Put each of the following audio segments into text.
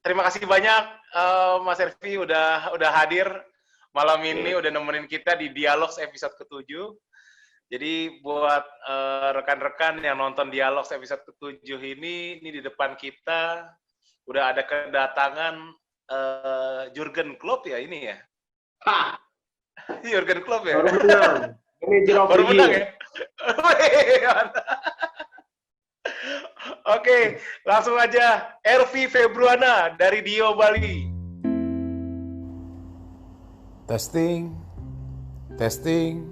terima kasih banyak Mas Ervi udah hadir malam ini, udah nemenin kita di Dialogs episode ke-7. Jadi buat rekan-rekan yang nonton Dialogs episode ke-7 ini di depan kita udah ada kedatangan Jurgen Klopp ya ini ya. Ha! Jurgen Klopp ya. Baru menang. Manager of Baru the menang year. ya. Oke, langsung aja Ervi Februana dari Dio Bali. Testing, testing,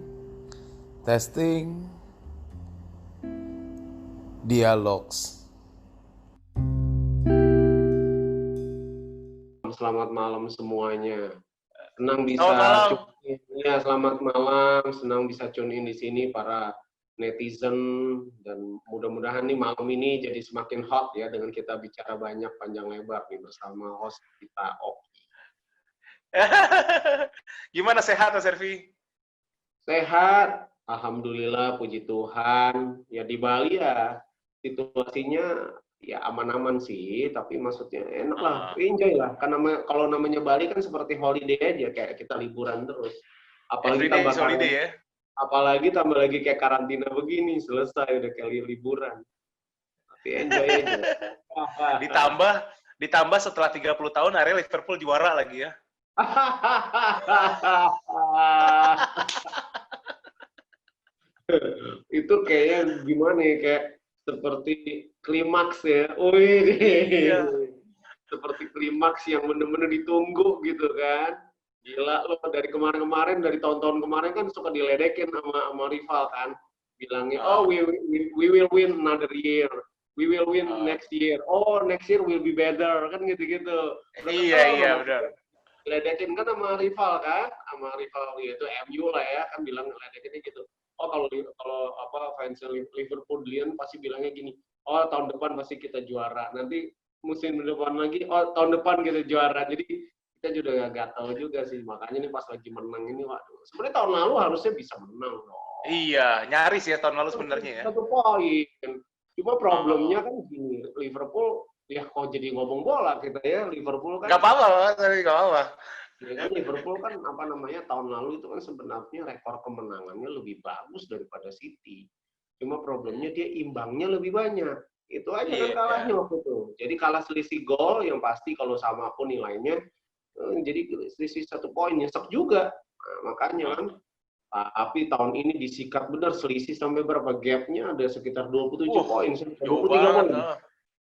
testing, Dialogs. Selamat malam semuanya. Senang bisa Selamat malam. Ya, selamat malam. Senang bisa tune in di sini para netizen, dan mudah-mudahan nih malam ini jadi semakin hot ya dengan kita bicara banyak panjang lebar nih bersama host kita Oki. Gimana, sehat Mas Ervi? Sehat, alhamdulillah, puji Tuhan. Ya di Bali ya situasinya ya aman-aman sih, tapi maksudnya enak lah, enjoy lah. Kan kalau namanya Bali kan seperti holiday aja, kayak kita liburan terus. Apalagi tambah holiday ya. Apalagi tambah lagi kayak karantina begini, selesai udah kayak liburan. Tapi enjoy aja. ditambah setelah 30 tahun akhirnya Liverpool juara lagi ya. Itu kayaknya gimana ya, kayak seperti klimaks ya. Wih. Iya. Seperti klimaks yang bener-bener ditunggu gitu kan. Gila lo, dari kemarin-kemarin, dari tahun-tahun kemarin kan suka diledekin sama rival kan. Bilangnya, oh we will win another year. We will win next year. Oh, next year will be better. Kan gitu-gitu. Iya, benar. Diledekin kan sama rival kan. Sama rival yaitu MU lah ya, kan bilang ledekinnya gitu. Oh, kalau fans Liverpool pasti bilangnya gini, oh tahun depan pasti kita juara. Nanti musim depan lagi, oh tahun depan kita juara. Jadi kita juga nggak tahu juga sih, makanya nih pas lagi menang ini, waduh, sebenarnya tahun lalu harusnya bisa menang loh. Iya, nyaris ya tahun lalu sebenarnya ya. 1 poin. Cuma problemnya kan gini, Liverpool ya kok jadi ngomong bola kita ya, Liverpool kan. Gak apa-apa, tapi gak apa-apa. Ya kan Liverpool kan tahun lalu itu kan sebenarnya rekor kemenangannya lebih bagus daripada City. Cuma problemnya dia imbangnya lebih banyak. Itu aja kan kalahnya waktu itu. Jadi kalah selisih gol yang pasti kalau sama pun nilainya. Jadi selisih 1 poin, nyesek juga. Nah, makanya kan. Tapi tahun ini disikat benar, selisih sampai berapa gapnya, ada sekitar 27 poin. 23 poin.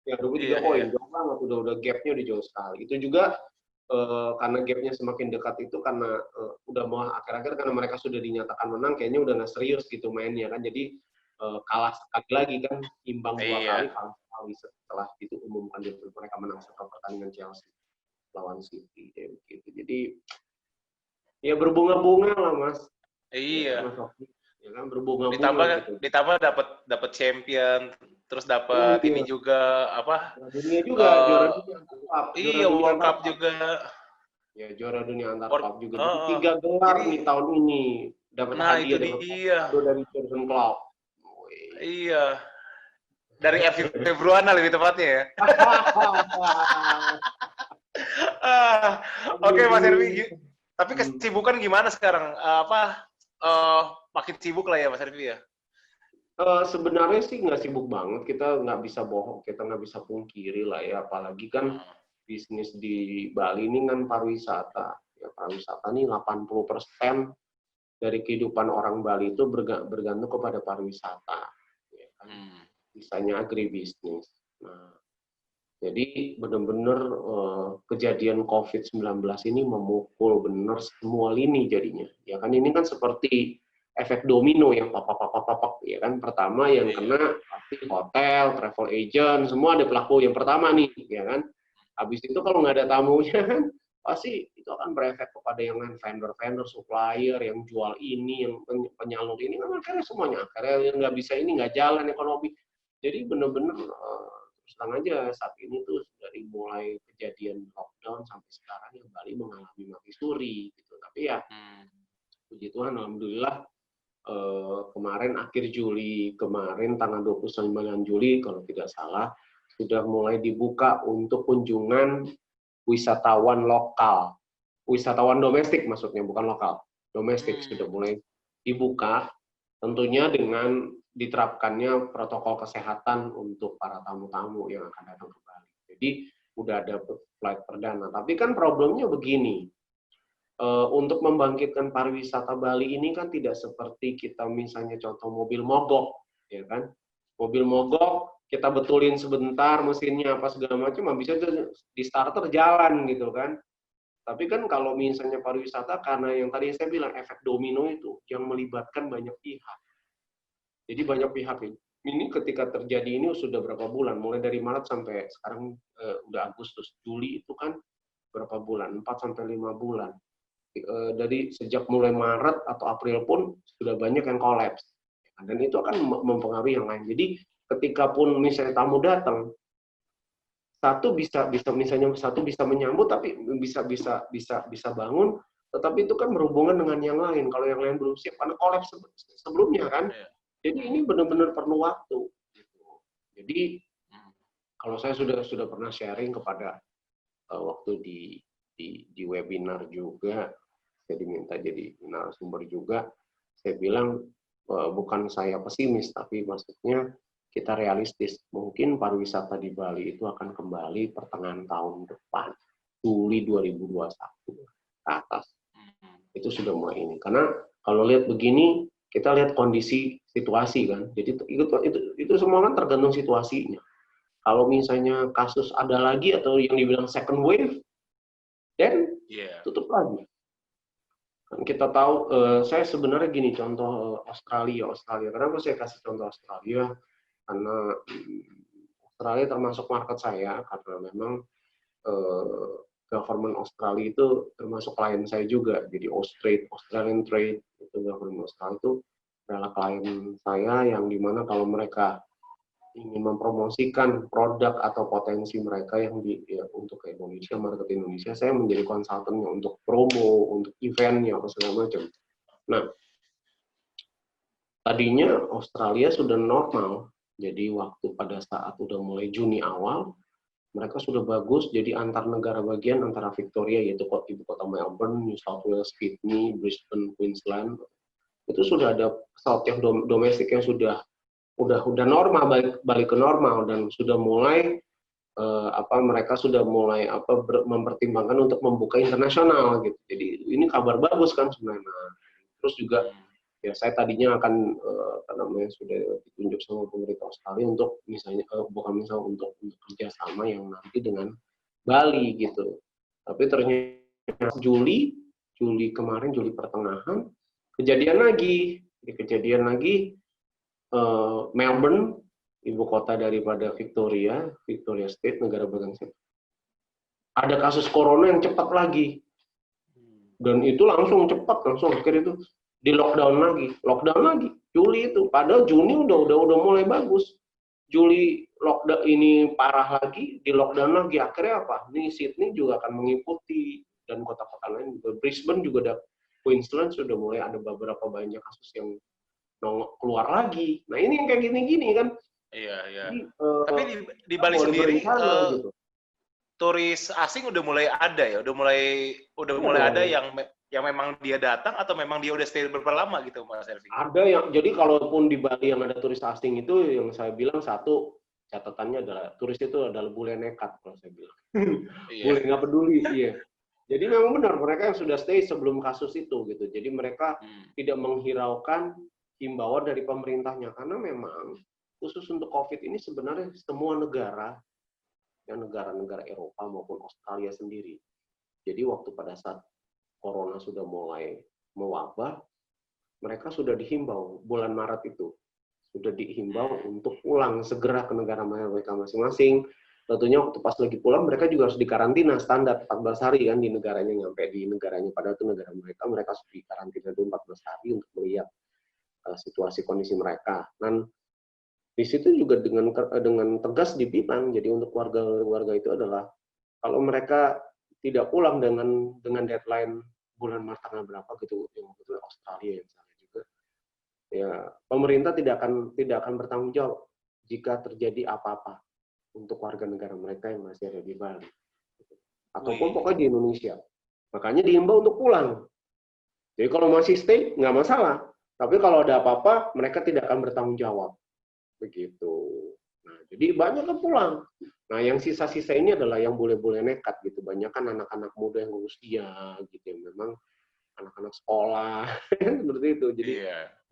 Ya, 23 poin. Jauh banget, udah gapnya udah jauh sekali. Itu juga karena gapnya semakin dekat itu karena udah mau akhir-akhir, karena mereka sudah dinyatakan menang, kayaknya udah nggak serius gitu mainnya kan. Jadi kalah sekali lagi kan, imbang 2 kali, kalah sekali setelah itu umumkan mereka menang setelah pertandingan Chelsea lawan City kayak begitu. Jadi ya berbunga-bunga lah Mas. Iya. Ya kan berbunga-bunga. Ditambah dapat champion, terus dapat ini juga apa? Dunia juga juara dunia antar klub. Iya, World Cup juga. Ya juara dunia antar klub juga. Jadi 3 gelar nih tahun ini dapat hadiah dari Jurgen Klopp. Iya. Dari Ervi Februana lebih tepatnya ya. Oke, Mas Ervi. Tapi kesibukan gimana sekarang? Makin sibuk lah ya Mas Ervi ya? Sebenarnya sih nggak sibuk banget. Kita nggak bisa bohong, kita nggak bisa pungkiri lah ya. Apalagi kan bisnis di Bali ini kan pariwisata. Ya, pariwisata ini 80% dari kehidupan orang Bali itu bergantung kepada pariwisata. Ya kan? Misalnya agribisnis. Nah, jadi benar-benar kejadian COVID-19 ini memukul benar semua lini jadinya. Ya kan ini kan seperti efek domino yang papak ya kan. Pertama yang kena pasti hotel, travel agent, semua ada pelaku yang pertama nih, ya kan. Habis itu kalau nggak ada tamunya kan pasti itu akan berefek kepada yang lain, vendor, supplier yang jual ini, yang penyalur ini kan akhirnya nggak bisa ini, nggak jalan ekonomi. Jadi benar-benar terus terang aja saat ini tuh dari mulai kejadian lockdown sampai sekarang yang Bali mengalami mati suri gitu. Tapi ya puji Tuhan alhamdulillah kemarin akhir Juli kemarin tanggal 29 Juli kalau tidak salah sudah mulai dibuka untuk kunjungan wisatawan lokal, wisatawan domestik maksudnya, bukan lokal, domestik sudah mulai dibuka, tentunya dengan diterapkannya protokol kesehatan untuk para tamu-tamu yang akan datang ke Bali. Jadi udah ada flight perdana. Tapi kan problemnya begini, untuk membangkitkan pariwisata Bali ini kan tidak seperti kita misalnya contoh mobil mogok, ya kan? Mobil mogok kita betulin sebentar mesinnya apa segala macam, bisa di starter jalan gitu kan. Tapi kan kalau misalnya pariwisata, karena yang tadi saya bilang efek domino itu yang melibatkan banyak pihak. Jadi banyak pihak ini ketika terjadi ini sudah berapa bulan, mulai dari Maret sampai sekarang udah Agustus, Juli itu kan berapa bulan, 4 sampai 5 bulan. Dari sejak mulai Maret atau April pun sudah banyak yang kolaps. Dan itu akan mempengaruhi yang lain. Jadi ketika pun misalnya tamu datang, satu bisa misalnya satu bisa menyambut tapi bisa bangun, tetapi itu kan berhubungan dengan yang lain. Kalau yang lain belum siap karena kolaps sebelumnya kan. Jadi ini benar-benar perlu waktu. Jadi kalau saya sudah pernah sharing kepada waktu di webinar juga, saya diminta jadi narasumber juga, saya bilang bukan saya pesimis, tapi maksudnya kita realistis. Mungkin pariwisata di Bali itu akan kembali pertengahan tahun depan, Juli 2021 ke atas. Itu sudah mulai ini. Karena kalau lihat begini, kita lihat kondisi situasi kan. Jadi itu semua kan tergantung situasinya. Kalau misalnya kasus ada lagi atau yang dibilang second wave, dan tutup lagi. Kan kita tahu, saya sebenarnya gini, contoh Australia. Kenapa saya kasih contoh Australia? Karena Australia termasuk market saya, karena memang government Australia itu termasuk klien saya juga. Jadi Australian Trade, itu government Australia itu adalah klien saya yang dimana kalau mereka ingin mempromosikan produk atau potensi mereka yang untuk ke Indonesia, market Indonesia, saya menjadi konsultannya untuk promo, untuk eventnya, apa segala macam. Nah, tadinya Australia sudah normal, jadi waktu pada saat udah mulai Juni awal, mereka sudah bagus, jadi antar negara bagian, antara Victoria, yaitu ibu kota Melbourne, New South Wales, Sydney, Brisbane, Queensland, itu sudah ada pesawat yang domestik yang sudah normal, balik ke normal, dan sudah mulai mereka sudah mulai mempertimbangkan untuk membuka internasional gitu. Jadi ini kabar bagus kan sebenarnya. Terus juga ya saya tadinya akan sudah ditunjuk sama pemerintah Australia untuk misalnya untuk kerjasama yang nanti dengan Bali gitu. Tapi ternyata Juli pertengahan kejadian lagi. Melbourne, ibu kota daripada Victoria State, negara bagian State, ada kasus corona yang cepat lagi, dan itu langsung akhirnya itu di lockdown lagi Juli itu, padahal Juni udah mulai bagus, Juli lockdown ini parah lagi, di lockdown lagi, akhirnya apa? Nih Sydney juga akan mengikuti, dan kota-kota lain juga, Brisbane juga ada, Queensland sudah mulai ada beberapa banyak kasus yang keluar lagi. Nah ini yang kayak gini-gini kan. Iya. Jadi, tapi di Bali sendiri gitu. Turis asing udah mulai ada ya, udah mulai ada yang memang dia datang atau memang dia udah stay berapa lama gitu Mas Elvi? Ada yang, jadi kalaupun di Bali yang ada turis asing itu, yang saya bilang satu catatannya adalah turis itu adalah bule nekat kalau saya bilang. Bule nggak peduli, iya. Jadi memang benar mereka yang sudah stay sebelum kasus itu gitu. Jadi mereka tidak menghiraukan himbauan dari pemerintahnya, karena memang khusus untuk COVID ini sebenarnya semua negara, yang negara-negara Eropa maupun Australia sendiri. Jadi waktu pada saat corona sudah mulai mewabah, mereka sudah dihimbau bulan Maret itu, sudah dihimbau untuk pulang segera ke negara mereka masing-masing. Tentunya waktu pas lagi pulang mereka juga harus dikarantina standar 14 hari kan di negaranya, nyampe di negaranya, padahal itu negara mereka harus dikarantina itu 14 hari untuk melihat situasi kondisi mereka. Dan di situ juga dengan tegas dibilang, jadi untuk warga itu adalah kalau mereka tidak pulang dengan deadline bulan Maret tanggal berapa gitu, yang betul Australia yang salah juga, ya pemerintah tidak akan bertanggung jawab jika terjadi apa-apa untuk warga negara mereka yang masih ada di Bali. ataupun pokoknya di Indonesia. Makanya diimbau untuk pulang. Jadi kalau masih stay nggak masalah, tapi kalau ada apa-apa mereka tidak akan bertanggung jawab. Begitu. Nah, jadi banyak kan pulang. Nah, yang sisa-sisa ini adalah yang boleh-boleh nekat gitu. Banyak kan anak-anak muda yang usia gitu, yang memang anak-anak sekolah seperti itu. Jadi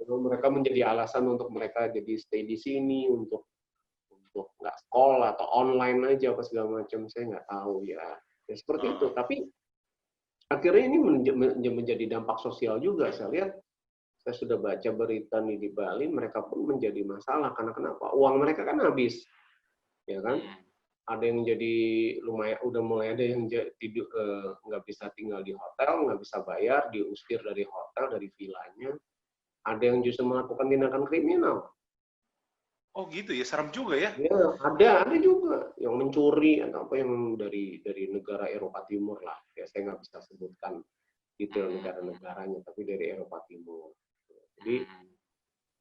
mereka menjadi alasan untuk mereka jadi stay di sini untuk nggak sekolah atau online aja apa segala macam. Saya nggak tahu ya. Ya seperti itu. Tapi akhirnya ini menjadi dampak sosial juga. Saya lihat, saya sudah baca berita nih di Bali, mereka pun menjadi masalah karena kenapa? Uang mereka kan habis, ya kan? Ada yang jadi lumayan, udah mulai ada yang nggak bisa tinggal di hotel, nggak bisa bayar, diusir dari hotel, dari villanya. Ada yang justru melakukan tindakan kriminal. Oh gitu ya, serem juga ya? Ya, ada juga yang mencuri atau apa yang dari negara Eropa Timur lah. Ya saya nggak bisa sebutkan detail negara-negaranya, tapi dari Eropa Timur. Jadi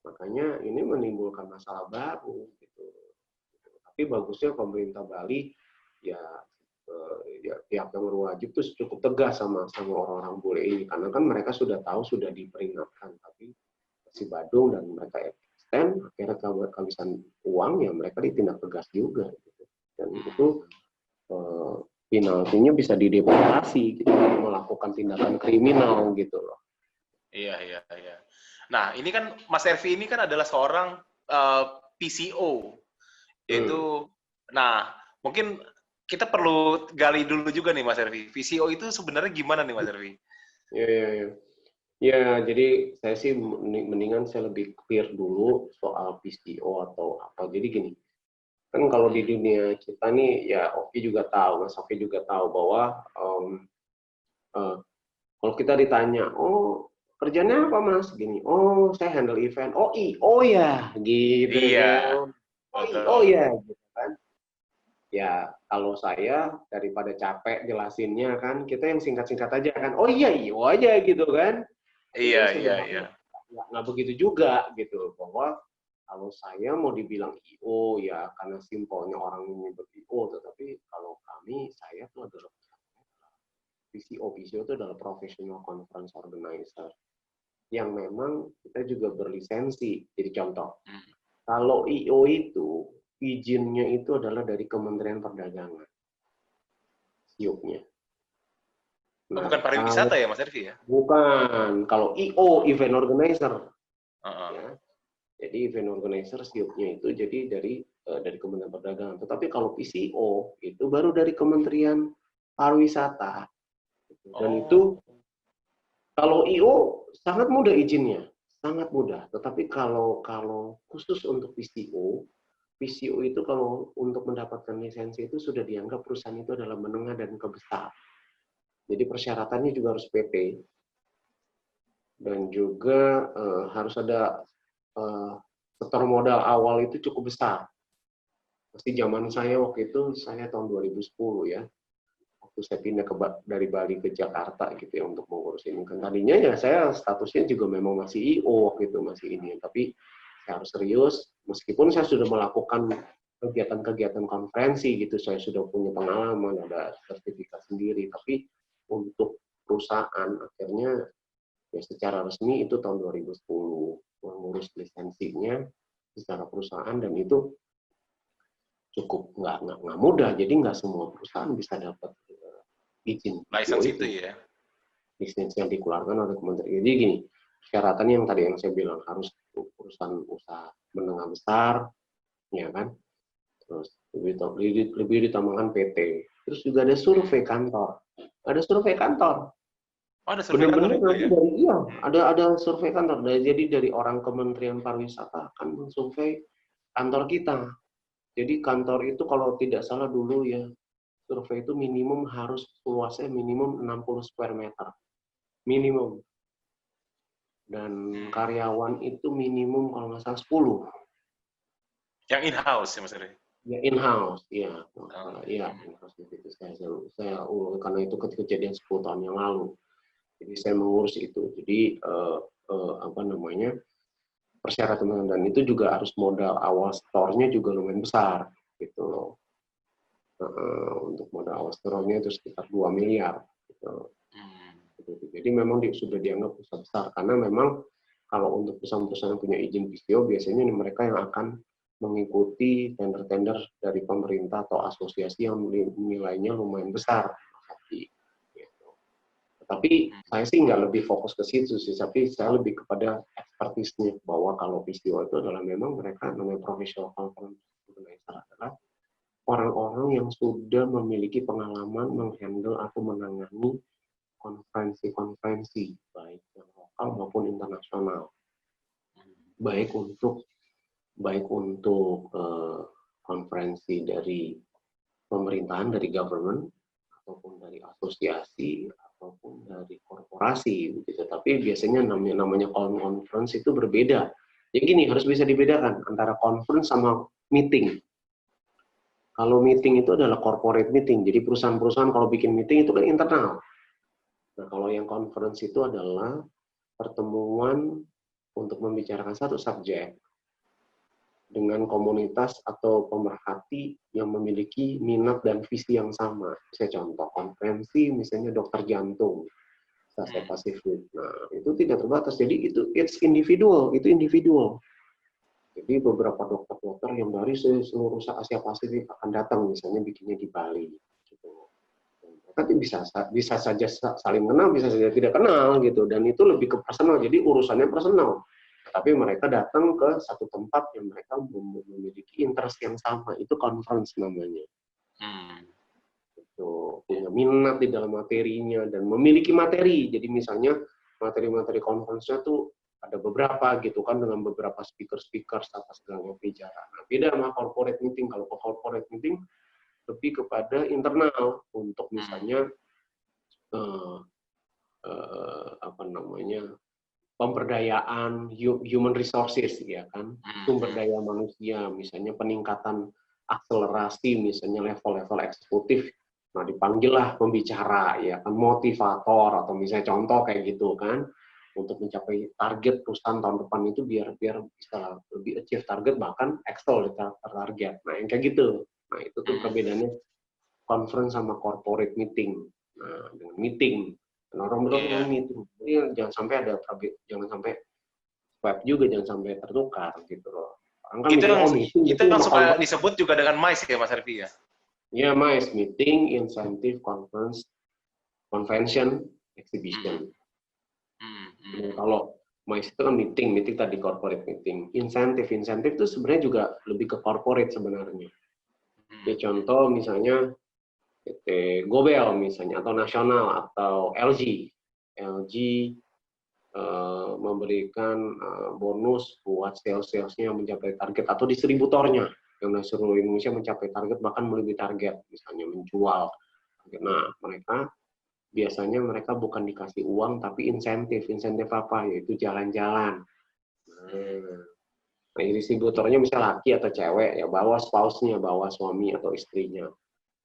makanya ini menimbulkan masalah baru gitu. Tapi bagusnya pemerintah Bali ya pihak yang berwajib tuh cukup tegas sama orang-orang bule ini, karena kan mereka sudah tahu, sudah diperingatkan, tapi si Badung dan mereka extend, akhirnya kehabisan uang ya mereka ditindak tegas juga gitu. Dan itu penaltinya bisa dideportasi gitu, melakukan tindakan kriminal gitu loh. Iya. Nah, ini kan Mas Ervi ini kan adalah seorang PCO, yaitu, nah mungkin kita perlu gali dulu juga nih Mas Ervi. PCO itu sebenarnya gimana nih Mas Ervi? Iya. Ya, jadi saya sih mendingan saya lebih clear dulu soal PCO atau apa. Jadi gini, kan kalau di dunia kita nih, ya Oki juga tahu, Mas Oki juga tahu bahwa kalau kita ditanya, oh kerjanya apa Mas? Gini, oh saya handle event. Oh ya, gitu Iya, kan. betul. Oh ya, gitu kan. Ya, kalau saya daripada capek jelasinnya kan, kita yang singkat-singkat aja kan. Oh iya aja gitu kan. Iya. Nggak begitu juga gitu, bahwa kalau saya mau dibilang IO ya karena simpelnya orang menyebut IO, tetapi kalau saya itu adalah PCO itu adalah Professional Conference Organizer yang memang kita juga berlisensi. Jadi contoh, kalau IO itu izinnya itu adalah dari Kementerian Perdagangan, SIUP-nya. Nah, Bukan pariwisata ya Mas Ervi ya? Bukan. Kalau IO, Event Organizer. Ya. Jadi event organizer SIUP-nya itu jadi dari Kementerian Perdagangan. Tetapi kalau PCO itu baru dari Kementerian Pariwisata. Dan itu kalau IO sangat mudah izinnya, sangat mudah. Tetapi kalau khusus untuk PCO itu kalau untuk mendapatkan lisensi itu sudah dianggap perusahaan itu adalah menengah dan kebesar. Jadi persyaratannya juga harus PT dan juga harus ada setor modal awal itu cukup besar. Pasti zaman saya waktu itu, saya tahun 2010 ya, waktu saya pindah dari Bali ke Jakarta gitu ya untuk mengurus ini. Kan tadinya ya saya statusnya juga memang masih IO waktu itu, masih ini. Tapi saya harus serius, meskipun saya sudah melakukan kegiatan-kegiatan konferensi gitu, saya sudah punya pengalaman, ada sertifikat sendiri. Tapi untuk perusahaan akhirnya ya secara resmi itu tahun 2010 mengurus lisensinya secara perusahaan, dan itu cukup nggak mudah. Jadi nggak semua perusahaan bisa dapat izin lisensi itu ya. Lisensi yang dikeluarkan oleh Kementerian. Jadi gini, persyaratan yang tadi yang saya bilang harus perusahaan usaha menengah besar, ya kan. Terus lebih ditambahkan PT. Terus juga ada survei kantor. Ada survei kantor. Oh, ada survei kantor juga ya? Iya, ada survei kantor. Jadi dari orang Kementerian Pariwisata akan mensurvei kantor kita. Jadi kantor itu kalau tidak salah dulu ya, survei itu minimum harus luasnya minimum 60 square meter. Minimum. Dan karyawan itu minimum kalau nggak salah 10. Yang in-house ya Mas Eri? Ya in-house, ya. Iya, in-house itu saya karena itu kejadian 10 tahun yang lalu. Jadi saya mengurus itu. Jadi persyaratan dan itu juga harus modal awal store-nya juga lumayan besar gitu loh. Untuk modal Australia itu sekitar 2 miliar. Gitu. Jadi memang sudah dianggap perusahaan besar, karena memang kalau untuk perusahaan-perusahaan yang punya izin PCO, biasanya mereka yang akan mengikuti tender-tender dari pemerintah atau asosiasi yang nilainya lumayan besar. Gitu. Tapi saya sih nggak lebih fokus ke situ sih, tapi saya lebih kepada expertise-nya, bahwa kalau PCO itu adalah memang mereka namanya professional conference organizer adalah orang-orang yang sudah memiliki pengalaman menghandle atau menangani konferensi-konferensi, baik yang lokal maupun internasional. Baik untuk konferensi dari pemerintahan, dari government, ataupun dari asosiasi, ataupun dari korporasi. Gitu. Tapi biasanya namanya conference itu berbeda. Jadi gini, harus bisa dibedakan antara conference sama meeting. Kalau meeting itu adalah corporate meeting, jadi perusahaan-perusahaan kalau bikin meeting itu kan internal. Nah, kalau yang conference itu adalah pertemuan untuk membicarakan satu subjek dengan komunitas atau pemerhati yang memiliki minat dan visi yang sama. Saya contoh konferensi, misalnya dokter jantung, Asia Pasifik. Nah, itu tidak terbatas. Jadi it's individual, itu individual. Jadi beberapa dokter-dokter yang dari seluruh Asia Pasifik akan datang, misalnya bikinnya di Bali. Tapi bisa saja saling kenal, bisa saja tidak kenal gitu, dan itu lebih ke personal, jadi urusannya personal. Tapi mereka datang ke satu tempat yang mereka memiliki interest yang sama, itu conference namanya. Itu punya minat di dalam materinya dan memiliki materi. Jadi misalnya materi-materi conference-nya tuh ada beberapa gitu kan, dengan beberapa speaker atas segala bicara. Nah, beda sama corporate meeting. Kalau ke corporate meeting lebih kepada internal untuk misalnya pemberdayaan human resources, ya kan, sumber daya manusia, misalnya peningkatan akselerasi, misalnya level-level eksekutif. Nah, dipanggillah pembicara, ya kan, motivator, atau misalnya contoh kayak gitu kan, untuk mencapai target perusahaan tahun depan itu biar bisa lebih achieve target, bahkan excel di target. Nah, yang kayak gitu. Nah, itu tuh perbedaannya conference sama corporate meeting. Nah, dengan meeting, orang meeting, jadi jangan sampai swab juga, jangan sampai tertukar gitu loh. Orang kan itu meeting, itu yang suka disebut juga dengan MICE ya, Mas Arfi ya? Ya, MICE, meeting, incentive, conference, convention, exhibition. Kalau MICE itu kan meeting tadi corporate meeting. Incentive itu sebenarnya juga lebih ke corporate sebenarnya. Ya, contoh misalnya Gobel misalnya, atau Nasional, atau LG memberikan bonus buat salesnya yang mencapai target, atau distributornya yang dari seluruh Indonesia mencapai target, bahkan melebihi target, misalnya menjual. Nah, biasanya mereka bukan dikasih uang, tapi insentif apa? Yaitu jalan-jalan. Nah, distributornya misalnya laki atau cewek, ya bawa spouse-nya, bawa suami atau istrinya.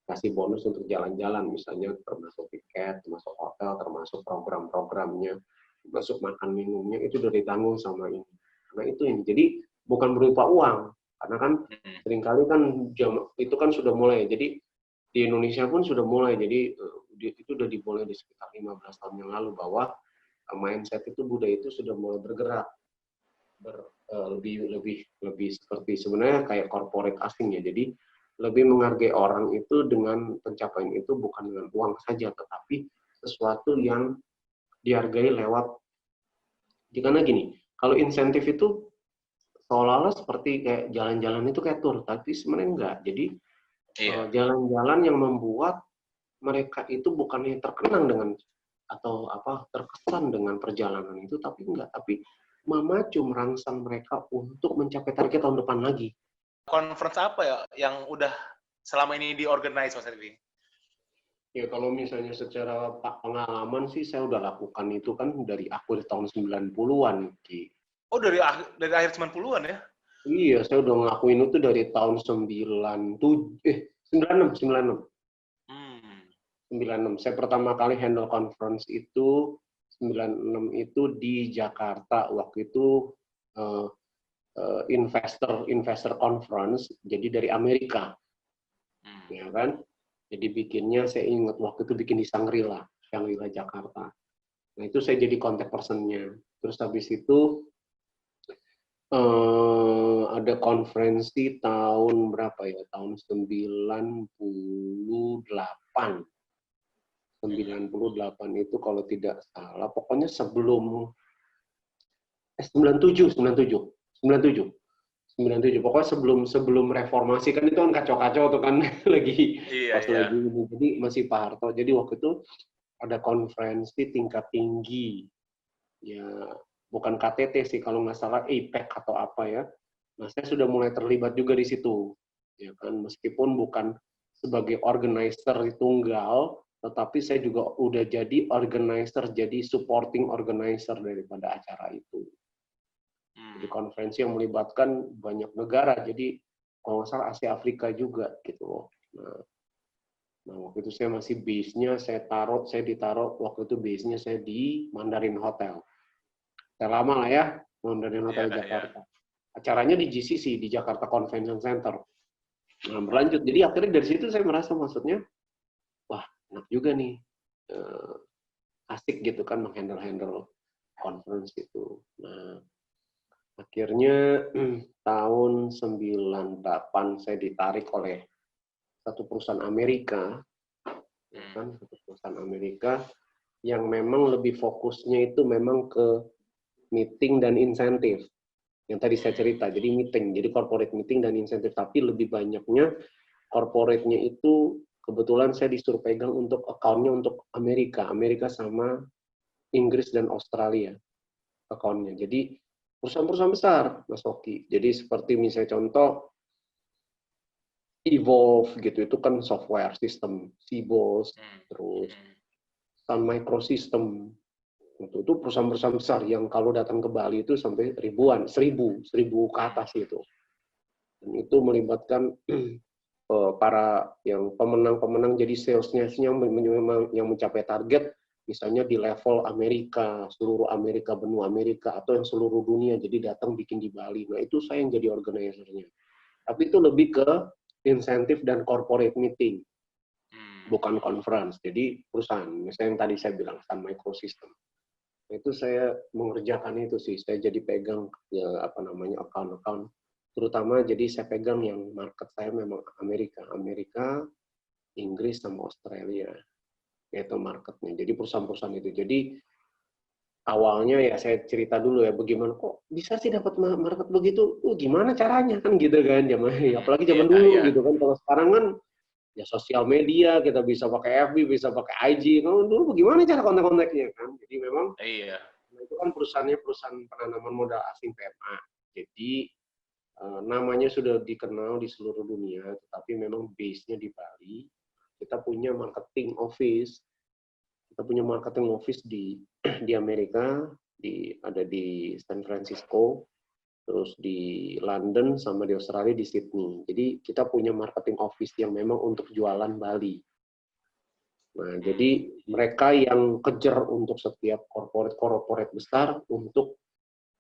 Kasih bonus untuk jalan-jalan, misalnya termasuk tiket, termasuk hotel, termasuk program-programnya, termasuk makan minumnya, itu sudah ditanggung sama ini. Karena itu ini, jadi bukan berupa uang, karena kan seringkali kan itu kan sudah mulai, jadi di Indonesia pun sudah mulai, jadi itu sudah dimulai di sekitar 15 tahun yang lalu, bahwa mindset itu, budaya itu sudah mulai bergerak, lebih seperti sebenarnya kayak corporate asing ya, jadi lebih menghargai orang itu dengan pencapaian itu bukan dengan uang saja, tetapi sesuatu yang dihargai lewat. Karena gini, kalau insentif itu seolah-olah seperti kayak jalan-jalan itu kayak tur, tapi sebenarnya enggak. Jadi jalan-jalan yang membuat mereka itu bukannya terkenang dengan atau terkesan dengan perjalanan itu, tapi enggak, tapi memacu, merangsang mereka untuk mencapai target tahun depan lagi. Conference apa ya yang udah selama ini diorganize, Mas Arfi? Ya, kalau misalnya secara pengalaman sih saya udah lakukan itu kan dari akhir tahun 90-an, Ki. Oh, dari akhir 90-an ya? Iya, saya udah ngelakuin itu dari tahun 96. Saya pertama kali handle conference itu 96 itu di Jakarta. Waktu itu investor conference, jadi dari Amerika. ya kan? Jadi bikinnya saya ingat waktu itu bikin di Shangri-La Jakarta. Nah itu saya jadi contact person-nya. Terus habis itu ada konferensi tahun berapa ya? Tahun 98. 98 itu kalau tidak salah, pokoknya sebelum 97. Pokoknya sebelum reformasi kan itu kan kacau-kacau tuh kan lagi Iya, lagi ini. Jadi masih Pak Harto. Jadi waktu itu ada konferensi tingkat tinggi. Ya, bukan KTT sih kalau nggak salah APEC atau apa ya. Nah, saya sudah mulai terlibat juga di situ. Ya kan, meskipun bukan sebagai organizer tunggal, tetapi saya juga udah jadi organizer, jadi supporting organizer daripada acara itu. Jadi konferensi yang melibatkan banyak negara, jadi kalau nggak salah Asia Afrika juga gitu loh. Nah waktu itu saya masih base-nya, saya ditaruh waktu itu base-nya saya di Mandarin Hotel. Saya lama lah ya, Mandarin Hotel Jakarta. Acaranya di GCC, di Jakarta Convention Center. Nah berlanjut, jadi akhirnya dari situ saya merasa maksudnya, wah enak juga nih, asik gitu kan menghandle conference itu. Nah akhirnya tahun 98 saya ditarik oleh satu perusahaan Amerika, kan satu perusahaan Amerika yang memang lebih fokusnya itu memang ke meeting dan insentif. Yang tadi saya cerita, jadi meeting, jadi corporate meeting dan insentif, tapi lebih banyaknya corporate-nya itu kebetulan saya disuruh pegang untuk account-nya untuk Amerika sama Inggris dan Australia account-nya. Jadi perusahaan-perusahaan besar, Mas Oki. Jadi seperti misalnya contoh Evolve gitu, itu kan software system, Cibos, terus Sun Microsystem. Itu perusahaan-perusahaan besar yang kalau datang ke Bali itu sampai ribuan, seribu ke atas itu. Dan itu melibatkan para yang pemenang jadi salesnya yang mencapai target, misalnya di level Amerika, seluruh Amerika, benua Amerika, atau yang seluruh dunia, jadi datang bikin di Bali. Nah itu saya yang jadi organizer-nya. Tapi itu lebih ke insentif dan corporate meeting, bukan conference. Jadi perusahaan, misalnya yang tadi saya bilang, Sun Microsystem. Itu saya mengerjakan itu sih, saya jadi pegang ya account-account, terutama jadi saya pegang yang market saya memang Amerika, Inggris sama Australia, yaitu marketnya. Jadi perusahaan-perusahaan itu. Jadi awalnya ya saya cerita dulu ya, bagaimana kok bisa sih dapat market begitu? Gimana caranya kan gitu kan, apalagi zaman dulu gitu kan. Kalau sekarang kan ya sosial media, kita bisa pakai FB, bisa pakai IG. Kalau dulu bagaimana cara kontak-kontaknya kan? Jadi memang nah itu kan perusahaannya perusahaan penanaman modal asing PMA. Jadi namanya sudah dikenal di seluruh dunia, tetapi memang base-nya di Bali. Kita punya marketing office. Kita punya marketing office di Amerika, ada di San Francisco, terus di London, sama di Australia, di Sydney. Jadi kita punya marketing office yang memang untuk jualan Bali. Nah, jadi mereka yang kejar untuk setiap corporate besar untuk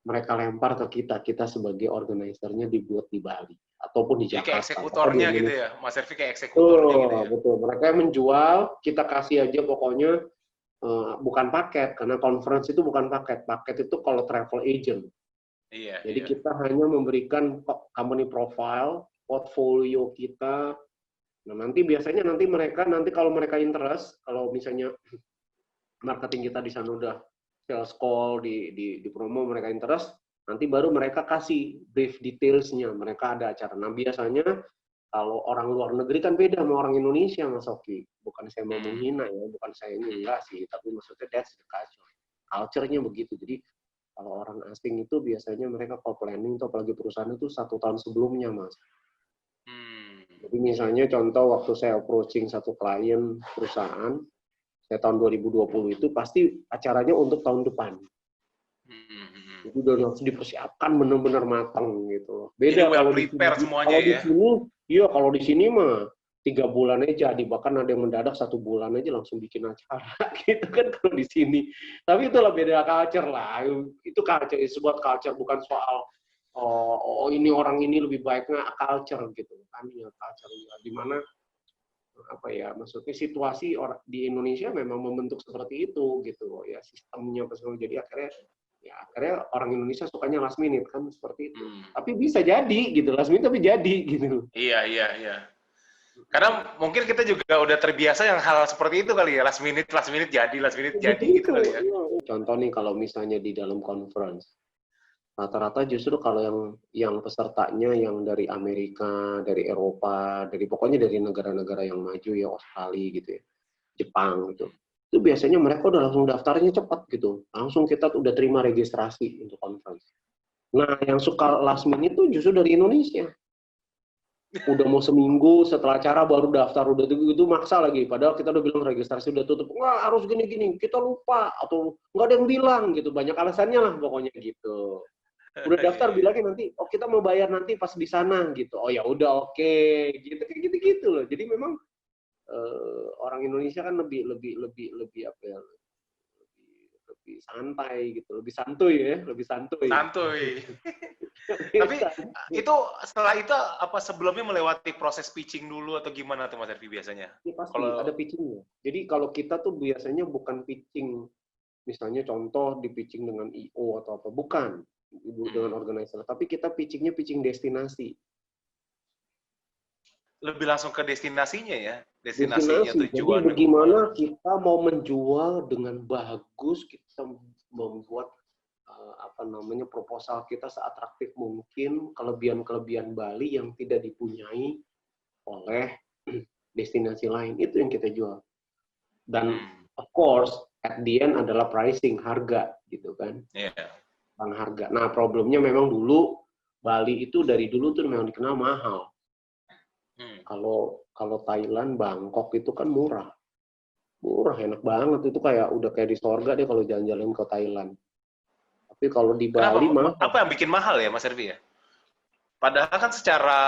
mereka lempar ke kita sebagai organizer-nya dibuat di Bali ataupun di Jakarta. Jadi kayak eksekutornya gitu ya, Mas Ervi kayak eksekutornya gitu ya. Betul, mereka yang menjual, kita kasih aja pokoknya bukan paket, karena conference itu bukan paket. Paket itu kalau travel agent. Jadi kita hanya memberikan company profile, portfolio kita. Nah, nanti biasanya mereka kalau mereka interest, kalau misalnya marketing kita di sana udah sales call, di promo mereka interest, nanti baru mereka kasih brief details-nya. Mereka ada acara. Nah, biasanya kalau orang luar negeri kan beda sama orang Indonesia, Mas Oki. Bukan saya mau menghina ya, bukan saya ini enggak sih, tapi maksudnya that's the culture. Culture-nya begitu. Jadi kalau orang asing itu biasanya mereka kalau planning, apalagi perusahaan itu 1 tahun sebelumnya, Mas. Jadi misalnya contoh waktu saya approaching satu klien perusahaan, saya tahun 2020 itu pasti acaranya untuk tahun depan. Itu udah harus dipersiapkan benar-benar matang gitu. Beda kalau di sini mah 3 bulan aja jadi, bahkan ada yang mendadak 1 bulan aja langsung bikin acara gitu kan kalau di sini. Tapi itulah beda culture lah. Itu culture, sebuah culture, bukan soal ini orang ini lebih baik, nggak culture gitu kan ya, culture di mana apa ya, maksudnya situasi di Indonesia memang membentuk seperti itu gitu ya, sistemnya jadi akhirnya orang Indonesia sukanya last minute kan seperti itu. Tapi bisa jadi gitu, last minute tapi jadi gitu. Iya. Karena mungkin kita juga udah terbiasa yang hal seperti itu kali ya, last minute jadi gitu Itu. kali ya. Contoh nih kalau misalnya di dalam conference, rata-rata justru kalau yang pesertanya yang dari Amerika, dari Eropa, pokoknya dari negara-negara yang maju ya, Australia gitu ya, Jepang gitu. Itu biasanya mereka udah langsung daftarnya cepat gitu. Langsung kita udah terima registrasi untuk conference. Nah, yang suka last minute itu justru dari Indonesia. Udah mau seminggu setelah acara baru daftar, udah itu maksa lagi. Padahal kita udah bilang registrasi udah tutup. Wah, harus gini-gini. Kita lupa atau nggak ada yang bilang gitu. Banyak alasannya lah pokoknya gitu. Udah daftar bilangnya nanti, oh kita mau bayar nanti pas di sana gitu. Oh ya udah oke. Gitu kayak gitu-gitu loh. Jadi memang orang Indonesia kan lebih apa ya? Lebih santai gitu, lebih santuy ya, lebih santuy. Santuy. Tapi itu setelah itu apa sebelumnya melewati proses pitching dulu atau gimana tuh Mas Hervi biasanya? Ya, pasti ada pitchingnya. Jadi kalau kita tuh biasanya bukan pitching, misalnya contoh di pitching dengan IO atau apa, bukan dengan organizer, tapi kita pitchingnya pitching destinasi. Lebih langsung ke destinasinya ya, destinasinya tujuan. Jadi bagaimana kita mau menjual dengan bagus, kita membuat proposal kita seatraktif mungkin, kelebihan-kelebihan Bali yang tidak dipunyai oleh destinasi lain, itu yang kita jual. Dan of course at the end adalah pricing, harga gitu kan. Bang harga. Nah, problemnya memang dulu Bali itu dari dulu tuh memang dikenal mahal. Kalau Thailand, Bangkok itu kan murah, enak banget, itu udah kayak di sorga deh kalau jalan-jalan ke Thailand. Tapi kalau di Bali mahal. Apa yang bikin mahal ya Mas Hervi ya? Padahal kan secara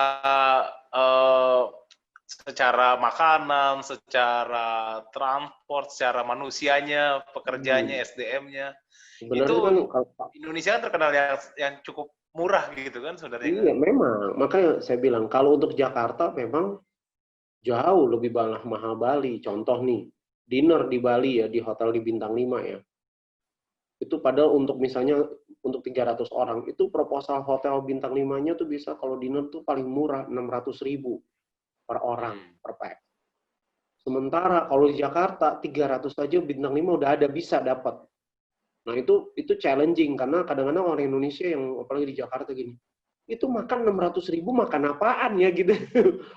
makanan, secara transport, secara manusianya, pekerjaannya, SDM-nya, itu kan, Indonesia kan terkenal yang cukup murah gitu kan sebenarnya. Iya, memang. Makanya saya bilang kalau untuk Jakarta memang jauh lebih mahal Bali. Contoh nih, dinner di Bali ya, di hotel di Bintang 5 ya. Itu padahal untuk misalnya untuk 300 orang, itu proposal hotel Bintang 5-nya tuh bisa kalau dinner tuh paling murah 600.000 per orang, per pax. Sementara kalau di Jakarta 300 aja Bintang 5 udah ada, bisa dapat. Nah, itu challenging karena kadang-kadang orang Indonesia yang apalagi di Jakarta gini, itu makan 600.000 makan apaan ya gitu.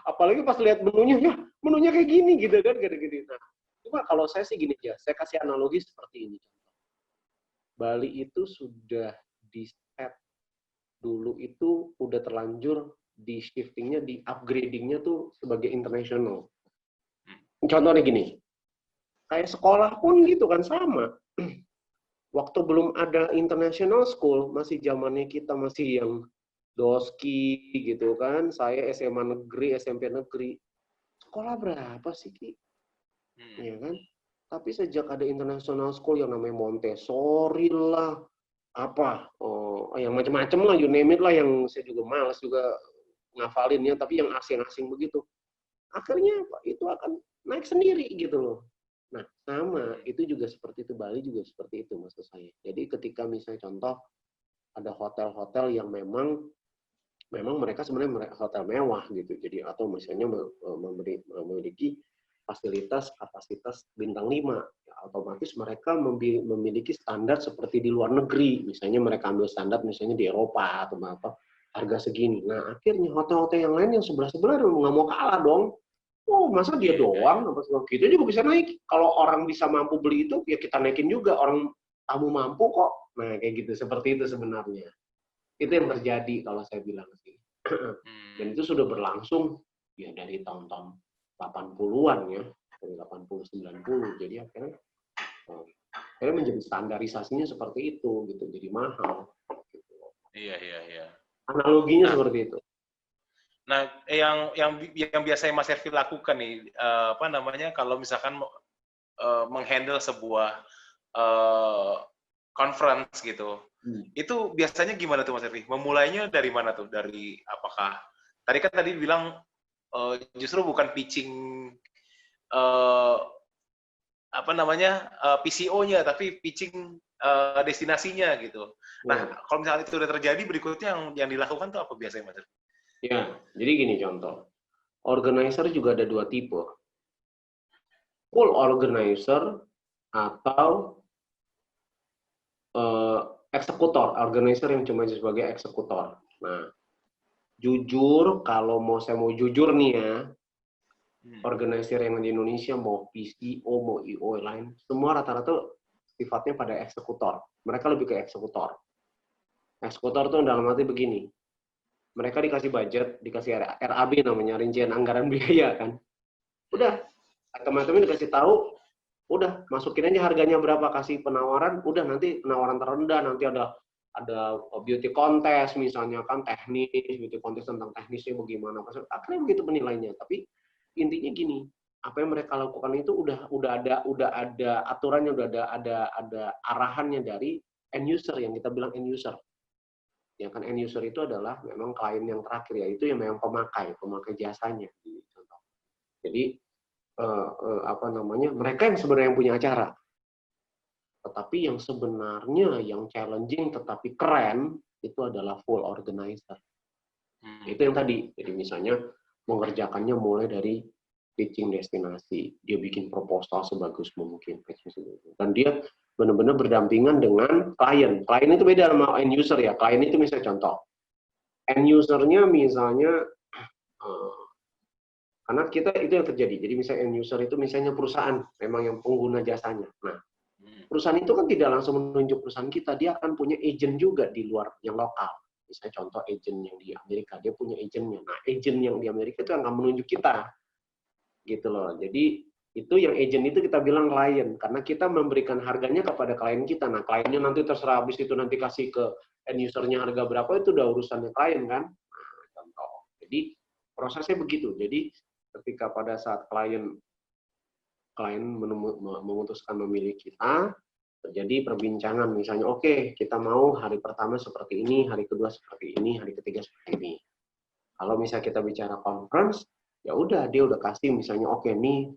Apalagi pas lihat menunya, ya menunya kayak gini gitu kan, gini. Nah, cuma kalau saya sih gini aja, saya kasih analogi seperti ini. Bali itu sudah di-set dulu itu udah terlanjur di shiftingnya, di upgradingnya tuh sebagai international. Contohnya gini, kayak sekolah pun gitu kan sama. Waktu belum ada international school, masih zamannya kita masih yang doski gitu kan, saya SMA negeri, SMP negeri. Sekolah berapa sih, Ki? Ya kan? Tapi sejak ada international school yang namanya Montessori lah, yang macam-macam lah, you name it lah, yang saya juga malas juga ngafalinnya, tapi yang asing-asing begitu. Akhirnya itu akan naik sendiri gitu loh. Nah, sama, itu juga seperti itu, Bali juga seperti itu maksud saya. Jadi ketika misalnya contoh, ada hotel-hotel yang memang mereka sebenarnya hotel mewah gitu, jadi atau misalnya memiliki fasilitas kapasitas bintang 5, ya, otomatis mereka memiliki standar seperti di luar negeri. Misalnya mereka ambil standar misalnya di Eropa atau apa, harga segini. Nah, akhirnya hotel-hotel yang lain yang sebelah-sebelah nggak mau kalah dong. Oh, masa dia doang? Kita juga bisa naik. Kalau orang bisa mampu beli itu, ya kita naikin juga. Orang tamu mampu kok. Nah, kayak gitu. Seperti itu sebenarnya. Itu yang terjadi kalau saya bilang sih. Dan itu sudah berlangsung ya dari tahun-tahun 80-an ya, dari 80-90. Jadi akhirnya menjadi standarisasinya seperti itu gitu, jadi mahal gitu. Iya. Analoginya seperti itu. Nah, yang biasanya Mas Hervi lakukan nih, kalau misalkan menghandle sebuah conference gitu, itu biasanya gimana tuh Mas Hervi? Memulainya dari mana tuh? Dari apakah tadi bilang justru bukan pitching eh, apa namanya PCO-nya, tapi pitching destinasinya gitu. Nah, kalau misalnya itu udah terjadi, berikutnya yang dilakukan tuh apa biasanya, Mas? Ya, jadi gini contoh. Organizer juga ada 2 tipe. Full organizer atau eksekutor. Organizer yang cuma sebagai eksekutor. Nah, jujur, kalau saya mau jujur nih ya, organizer yang di Indonesia, mau PCO, mau IO lain, semua rata-rata sifatnya pada eksekutor. Mereka lebih ke eksekutor. Eksekutor tuh dalam arti begini, mereka dikasih budget, dikasih RAB namanya, rincian anggaran biaya kan. Udah, teman-teman dikasih tahu, udah masukin aja harganya berapa, kasih penawaran, udah nanti penawaran terendah, nanti ada beauty contest misalnya kan, teknis, beauty contest tentang teknisnya bagaimana, akhirnya begitu penilainya. Tapi intinya gini, apa yang mereka lakukan itu udah ada aturannya, udah ada arahannya dari end user, yang kita bilang end user. Ya kan, end user itu adalah memang klien yang terakhir, yaitu yang memang pemakai jasanya. Jadi apa namanya, mereka yang sebenarnya yang punya acara. Tetapi yang sebenarnya yang challenging tetapi keren itu adalah full organizer. Itu yang tadi. Jadi misalnya mengerjakannya mulai dari pitching destinasi, dia bikin proposal sebagus mungkin, dan dia benar-benar berdampingan dengan klien. Klien itu beda sama end user ya. Klien itu misalnya contoh, end usernya misalnya, karena kita itu yang terjadi. Jadi misalnya end user itu misalnya perusahaan, memang yang pengguna jasanya. Nah, perusahaan itu kan tidak langsung menunjuk perusahaan kita, dia akan punya agent juga di luar yang lokal. Misalnya contoh agent yang di Amerika, dia punya agentnya. Nah, agent yang di Amerika itu akan menunjuk kita. Gitu loh. Jadi itu yang agent itu kita bilang klien, karena kita memberikan harganya kepada klien kita. Nah, kliennya nanti terserah, habis itu nanti kasih ke end usernya harga berapa, itu udah urusannya klien kan. Nah, contoh. Jadi prosesnya begitu. Jadi ketika pada saat klien memutuskan memilih kita, terjadi perbincangan, misalnya oke, kita mau hari pertama seperti ini, hari kedua seperti ini, hari ketiga seperti ini. Kalau misalnya kita bicara conference, ya udah, dia udah kasih misalnya oke, nih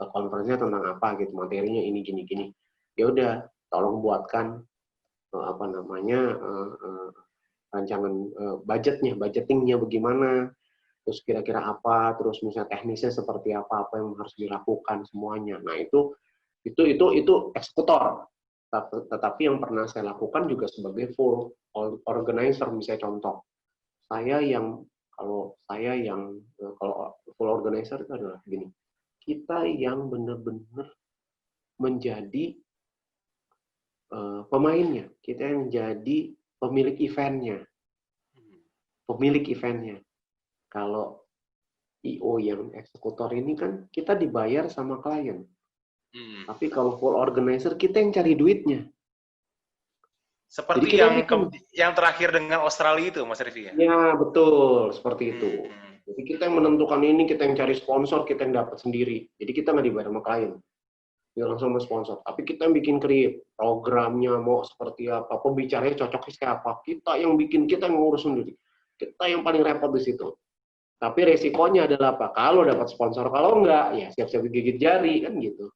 conference-nya tentang apa gitu, materinya ini gini-gini. Ya udah, tolong buatkan apa namanya rancangan budgetingnya bagaimana, terus kira-kira apa, terus misalnya teknisnya seperti apa yang harus dilakukan semuanya. Nah, itu eksekutor. Tetapi yang pernah saya lakukan juga sebagai full organizer, misalnya contoh. Kalau full organizer itu adalah gini. Kita yang benar-benar menjadi pemainnya, kita yang jadi pemilik eventnya. Kalau IO yang eksekutor ini kan kita dibayar sama klien. Tapi kalau full organizer kita yang cari duitnya. Seperti yang terakhir dengan Australia itu, Mas Rify ya? Ya, betul. Seperti itu. Jadi kita yang menentukan ini, kita yang cari sponsor, kita yang dapat sendiri. Jadi kita nggak dibayar sama klien. Dia langsung sama sponsor. Tapi kita yang bikin create. Programnya mau seperti apa, pembicaranya cocoknya siapa. Kita yang bikin, kita yang ngurus sendiri. Kita yang paling repot di situ. Tapi resikonya adalah apa? Kalau dapat sponsor, kalau enggak, ya siap-siap gigit jari, kan gitu.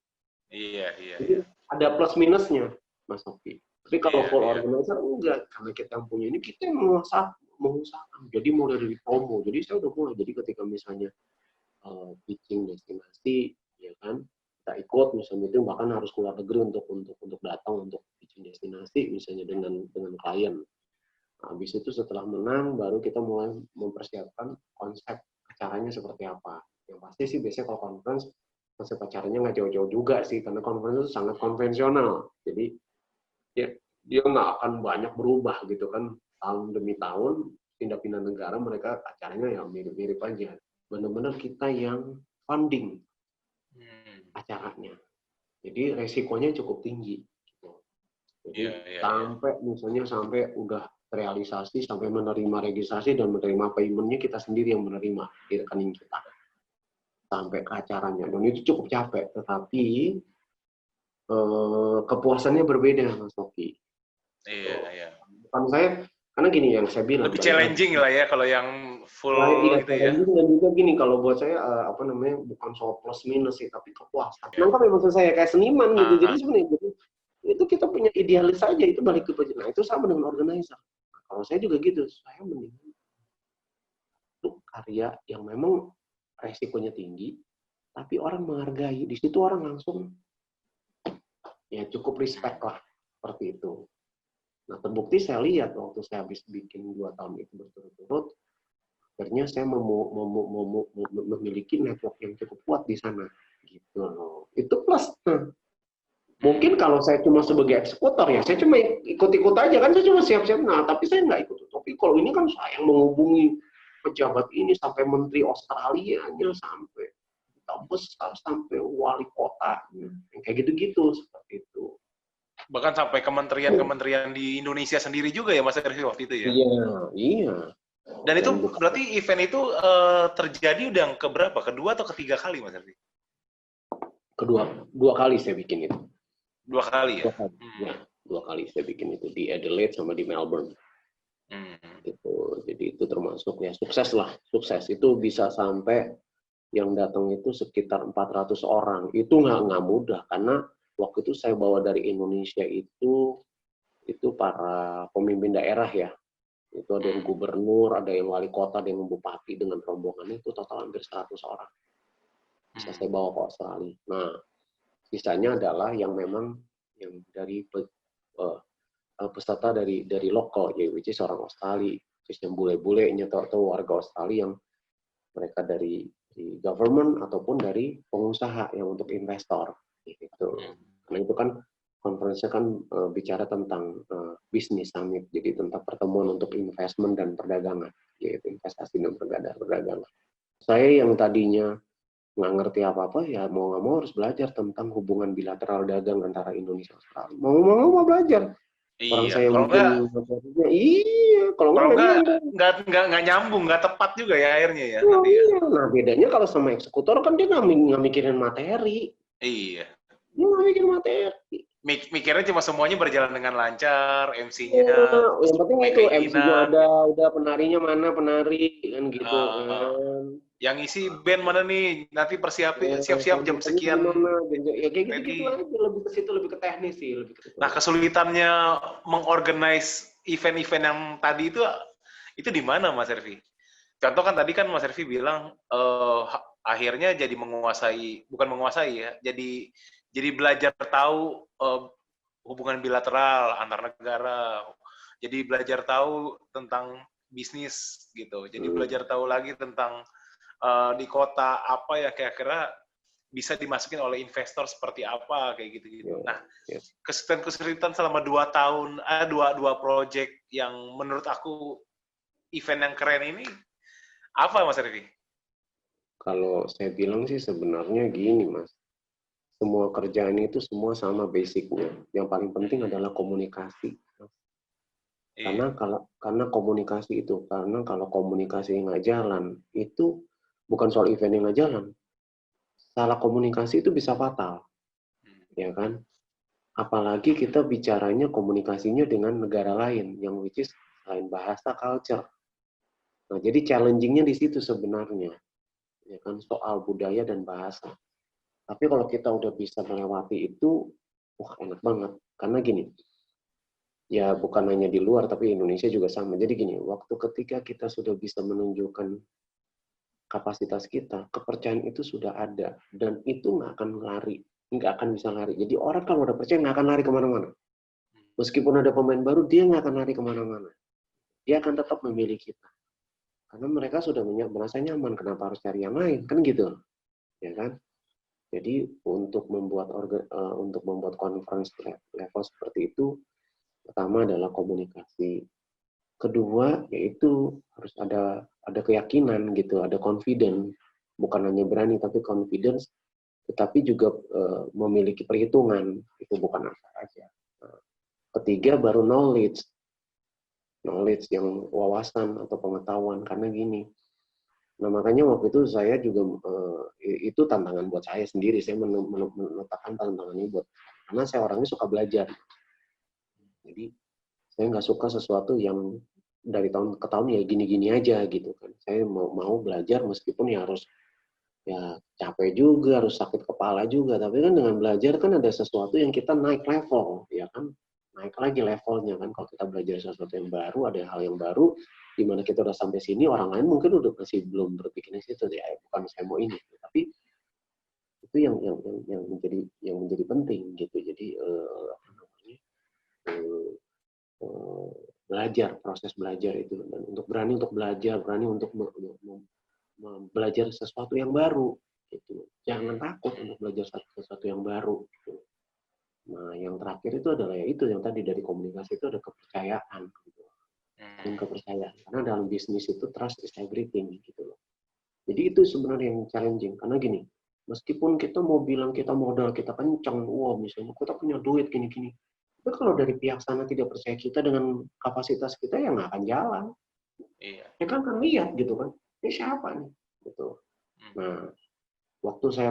Iya. Jadi ada plus minusnya, Mas Sofi. Tapi kalau full organizer enggak, karena kita yang punya ini, kita yang mengusahakan. Jadi mulai dari promo. Jadi saya udah mulai. Jadi ketika misalnya pitching destinasi, ya kan, kita ikut misalnya itu bahkan harus keluar negeri untuk datang untuk pitching destinasi misalnya dengan klien. Habis itu setelah menang, baru kita mulai mempersiapkan konsep acaranya seperti apa. Yang pasti sih biasanya kalau conference, konsep acaranya nggak jauh-jauh juga sih, karena conference itu sangat konvensional. Jadi dia nggak akan banyak berubah gitu kan, tahun demi tahun, pindah-pindah negara, mereka acaranya ya mirip-mirip aja. Benar-benar kita yang funding acaranya. Jadi resikonya cukup tinggi. Jadi sampai udah realisasi, sampai menerima registrasi dan menerima payment-nya kita sendiri yang menerima di rekening kita sampai ke acaranya, dan itu cukup capek, tetapi kepuasannya berbeda, Mas Sofi. Iya. Bukan saya, karena gini yang saya bilang lebih challenging lah ya kalau yang full Iya, gitu ya. challenging dan juga gini kalau buat saya bukan soal plus minus sih, tapi kepuasan. Nangkap ya maksud saya kayak seniman gitu. Jadi sebenarnya itu kita punya idealis saja, itu balik ke nah itu sama dengan organizer. Kalau saya juga gitu, saya mending untuk karya yang memang resikonya tinggi, tapi orang menghargai. Di situ orang langsung ya cukup respect lah, seperti itu. Nah, terbukti saya lihat waktu saya habis bikin 2 tahun itu berturut-turut, akhirnya saya memiliki network yang cukup kuat di sana. Gitu loh. Itu plus. Nah, mungkin kalau saya cuma sebagai eksekutor ya, saya cuma ikut-ikut aja kan, saya cuma siap-siap. Nah, tapi saya nggak ikut. Tapi kalau ini kan saya yang menghubungi pejabat ini sampai menteri Australia-nya, sampai duta besar, sampai wali kota, kayak gitu-gitu seperti itu. Bahkan sampai kementerian-kementerian di Indonesia sendiri juga ya Mas Ervi waktu itu ya? Iya. Dan itu berarti event itu terjadi udah yang keberapa? Kedua atau ketiga kali Mas Ervi? Dua kali saya bikin itu. 2 kali ya? Ya, 2 kali saya bikin itu di Adelaide sama di Melbourne. Gitu. Jadi itu termasuk ya sukses lah. Sukses itu bisa sampai yang datang itu sekitar 400 orang. Itu nggak mudah karena waktu itu saya bawa dari Indonesia itu para pemimpin daerah ya. Itu ada yang gubernur, ada yang wali kota, ada yang bupati dengan rombongan itu total hampir 100 orang. Bisa saya bawa ke Australia. Nah, sisanya adalah yang memang yang dari peserta dari lokal, ya which is orang Australia, which is yang bule-bulenya atau warga Australia yang mereka dari government ataupun dari pengusaha yang untuk investor gitu. Karena itu kan konferensinya kan bicara tentang bisnis summit, jadi tentang pertemuan untuk investment dan perdagangan, yaitu investasi dan perdagangan. Saya yang tadinya nggak ngerti apa-apa, ya mau nggak mau harus belajar tentang hubungan bilateral dagang antara Indonesia dan Australia. Mau belajar. Orang Iya, saya kalau nggak nyambung, nggak tepat juga ya akhirnya ya. Oh, iya. Nah, bedanya kalau sama eksekutor kan dia nggak mikirin materi. Iya. Dia nggak mikirin materi. Mikirnya cuma semuanya berjalan dengan lancar, MC-nya. Yang penting itu MC-nya ada, udah penarinya mana penari kan gitu kan. Yang isi band mana nih, nanti siap-siap jam sekian. Ya kayak gitu aja, lebih ke situ, lebih ke teknis sih. Nah, kesulitannya mengorganize event-event yang tadi itu di mana Mas Ervi? Contoh kan tadi kan Mas Ervi bilang akhirnya jadi bukan menguasai ya, jadi belajar tahu hubungan bilateral antar negara, jadi belajar tahu tentang bisnis gitu, jadi belajar tahu lagi tentang di kota apa ya kira-kira bisa dimasukin oleh investor seperti apa kayak gitu-gitu. Nah, kesulitan selama 2 tahun, dua project yang menurut aku event yang keren ini apa Mas Rifki? Kalau saya bilang sih sebenarnya gini Mas, semua kerjaan itu semua sama basicnya. Yang paling penting adalah komunikasi. Karena komunikasi itu, karena kalau komunikasi nggak jalan, itu bukan soal event yang nggak jalan. Salah komunikasi itu bisa fatal, ya kan? Apalagi kita bicaranya komunikasinya dengan negara lain, yang which is lain bahasa, culture. Nah, jadi challenging-nya di situ sebenarnya, ya kan, soal budaya dan bahasa. Tapi kalau kita udah bisa melewati itu, wah enak banget. Karena gini, ya bukan hanya di luar, tapi Indonesia juga sama. Jadi gini, waktu ketika kita sudah bisa menunjukkan kapasitas kita, kepercayaan itu sudah ada, dan itu nggak akan lari, nggak akan bisa lari. Jadi orang kalau udah percaya nggak akan lari kemana-mana. Meskipun ada pemain baru, dia nggak akan lari kemana-mana. Dia akan tetap memilih kita. Karena mereka sudah merasa nyaman, kenapa harus cari yang lain, kan gitu, ya kan? Jadi untuk membuat conference level seperti itu, pertama adalah komunikasi. Kedua, yaitu harus ada keyakinan gitu, ada confidence, bukan hanya berani tapi confidence, tetapi juga memiliki perhitungan, itu bukan asal aja. Ketiga baru knowledge yang wawasan atau pengetahuan, karena gini. Nah makanya waktu itu saya juga itu tantangan buat saya sendiri, saya meletakkan tantangannya karena saya orangnya suka belajar. Jadi saya nggak suka sesuatu yang dari tahun ke tahun ya gini-gini aja gitu kan. Saya mau belajar meskipun ya harus ya capek juga, harus sakit kepala juga. Tapi kan dengan belajar kan ada sesuatu yang kita naik level, ya kan? Naik lagi levelnya kan. Kalau kita belajar sesuatu yang baru, ada hal yang baru, di mana kita udah sampai sini, orang lain mungkin udah masih belum berpikir di situ ya. Bukan saya mau ini, tapi itu yang menjadi penting gitu. Jadi apa namanya? Belajar, proses belajar itu, dan untuk berani untuk belajar, berani untuk belajar sesuatu yang baru gitu. Jangan takut untuk belajar sesuatu yang baru gitu. Nah, yang terakhir itu adalah ya itu yang tadi dari komunikasi itu ada kepercayaan gitu. Dan kepercayaan. Karena dalam bisnis itu trust is everything gitu loh. Jadi itu sebenarnya yang challenging karena gini, meskipun kita mau bilang kita modal kita kencang, wow misalnya kita punya duit gini-gini. Tapi kalau dari pihak sana tidak percaya kita dengan kapasitas kita, ya nggak akan jalan. Iya. Ya kan lihat gitu kan, ini siapa nih? Gitu. Nah, waktu saya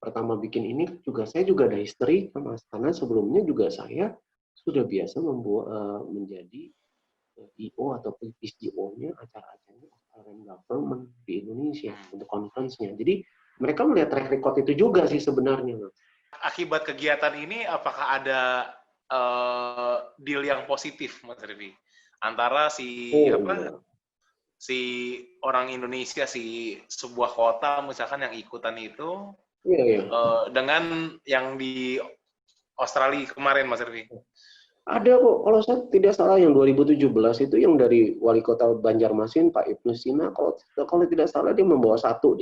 pertama bikin ini juga saya juga ada history Mas, karena sebelumnya juga saya sudah biasa menjadi EO atau PCO-nya acara-acaranya Australian Government di Indonesia untuk conference-nya. Jadi mereka melihat track record itu juga sih sebenarnya. Akibat kegiatan ini, apakah ada deal yang positif, Mas Rivi? Antara si si orang Indonesia, si sebuah kota misalkan yang ikutan itu, dengan yang di Australia kemarin, Mas Rivi? Ada kok, kalau saya tidak salah yang 2017 itu yang dari Wali Kota Banjarmasin, Pak Ibnu Sina, kalau tidak salah dia membawa satu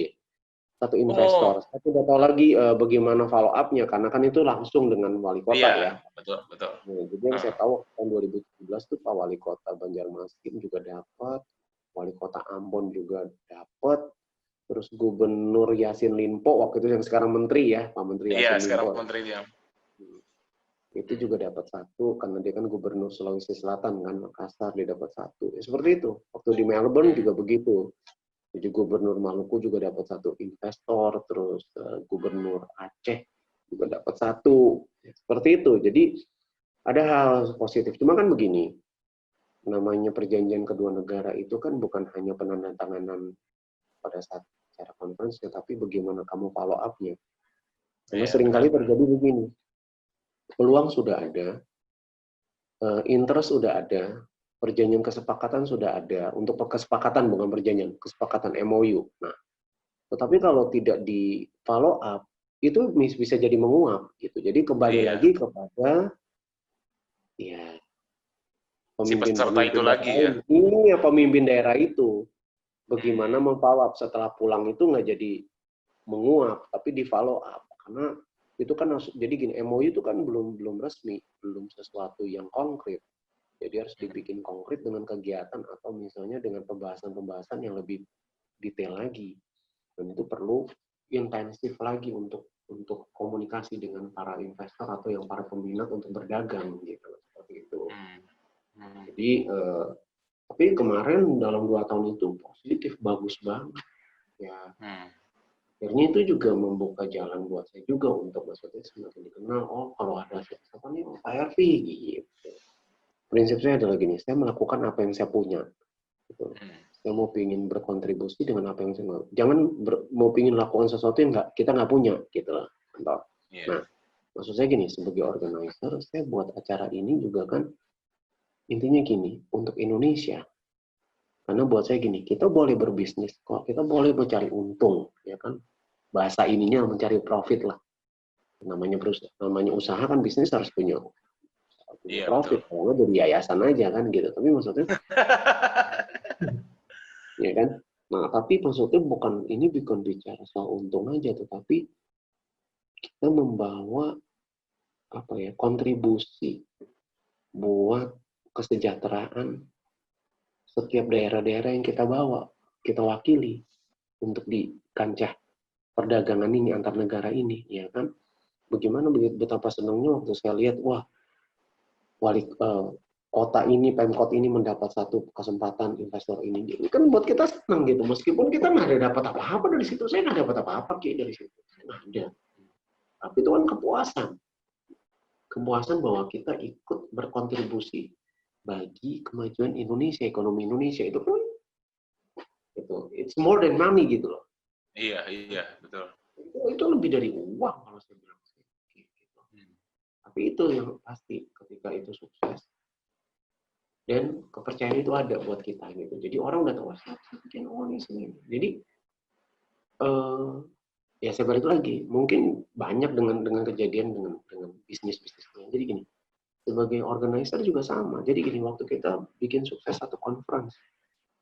investor. Saya tidak tahu lagi bagaimana follow up-nya, karena kan itu langsung dengan Wali Kota ya. Betul. Nah, jadi yang saya tahu tahun 2017 itu Pak Wali Kota Banjarmasin juga dapat, Wali Kota Ambon juga dapat, terus Gubernur Yassin Limpo waktu itu yang sekarang Menteri ya, Pak Menteri Yassin Limpo. Iya, sekarang Menteri dia. Itu juga dapat satu, karena dia kan Gubernur Sulawesi Selatan kan, Makassar dia dapat satu. Ya, seperti itu. Waktu di Melbourne juga begitu. Jadi Gubernur Maluku juga dapat satu investor, terus Gubernur Aceh juga dapat satu. Ya, seperti itu. Jadi ada hal positif. Cuma kan begini, namanya perjanjian kedua negara itu kan bukan hanya penandatanganan pada saat acara conference, tapi bagaimana kamu follow up-nya. Karena seringkali terjadi begini, peluang sudah ada, interest sudah ada, perjanjian kesepakatan sudah ada, untuk kesepakatan bukan perjanjian, kesepakatan MOU. Nah, tetapi kalau tidak di follow up, itu bisa jadi menguap gitu. Jadi kembali lagi kepada ya pemimpin itu lagi ya. Ini pemimpin daerah itu bagaimana memfollow up setelah pulang itu nggak jadi menguap, tapi di follow up. Karena itu kan jadi gini, MOU itu kan belum resmi, belum sesuatu yang konkret. Jadi harus dibikin konkret dengan kegiatan atau misalnya dengan pembahasan-pembahasan yang lebih detail lagi. Dan itu perlu intensif lagi untuk komunikasi dengan para investor atau yang para peminat untuk berdagang gitu, seperti itu. Jadi tapi kemarin dalam 2 tahun itu positif, bagus banget ya. Akhirnya itu juga membuka jalan buat saya juga untuk maksudnya semakin dikenal. Oh, kalau ada siapa nih, Pak Hervi gitu. Prinsip saya adalah gini, saya melakukan apa yang saya punya. Gitu. Saya mau pingin berkontribusi dengan apa yang saya mau. Jangan mau pingin lakukan sesuatu yang kita nggak punya, gitu lah. Nah, maksud saya gini, sebagai organizer, saya buat acara ini juga kan intinya gini, untuk Indonesia. Karena buat saya gini, kita boleh berbisnis kok, kita boleh mencari untung, ya kan? Bahasa ininya mencari profit lah. Namanya usaha kan, bisnis harus punya profit. Kalau nggak jadi yayasan aja kan gitu. Tapi maksudnya, ya kan? Nah, tapi maksudnya bukan bicara soal untung aja, tetapi kita membawa kontribusi buat kesejahteraan setiap daerah-daerah yang kita bawa, kita wakili untuk di kancah perdagangan ini antar negara ini, ya kan? Bagaimana betapa senangnya waktu saya lihat, wah, kota ini, Pemkot ini mendapat satu kesempatan investor ini. Ini kan buat kita senang gitu, meskipun kita nggak ada dapat apa-apa dari situ. Saya nggak dapat apa-apa dari situ, nggak ada. Tapi itu kan kepuasan bahwa kita ikut berkontribusi bagi kemajuan Indonesia, ekonomi Indonesia itu kan it's more than money gitu loh. Iya, betul. Itu lebih dari uang kalau saya bilang. Gitu. Tapi itu yang pasti ketika itu sukses dan kepercayaan itu ada buat kita gitu. Jadi orang udah tahu saya bikin uang ini sini. Jadi ya saya balik lagi, mungkin banyak dengan kejadian dengan bisnis. Jadi gini, sebagai organizer juga sama. Jadi gini, waktu kita bikin sukses satu conference,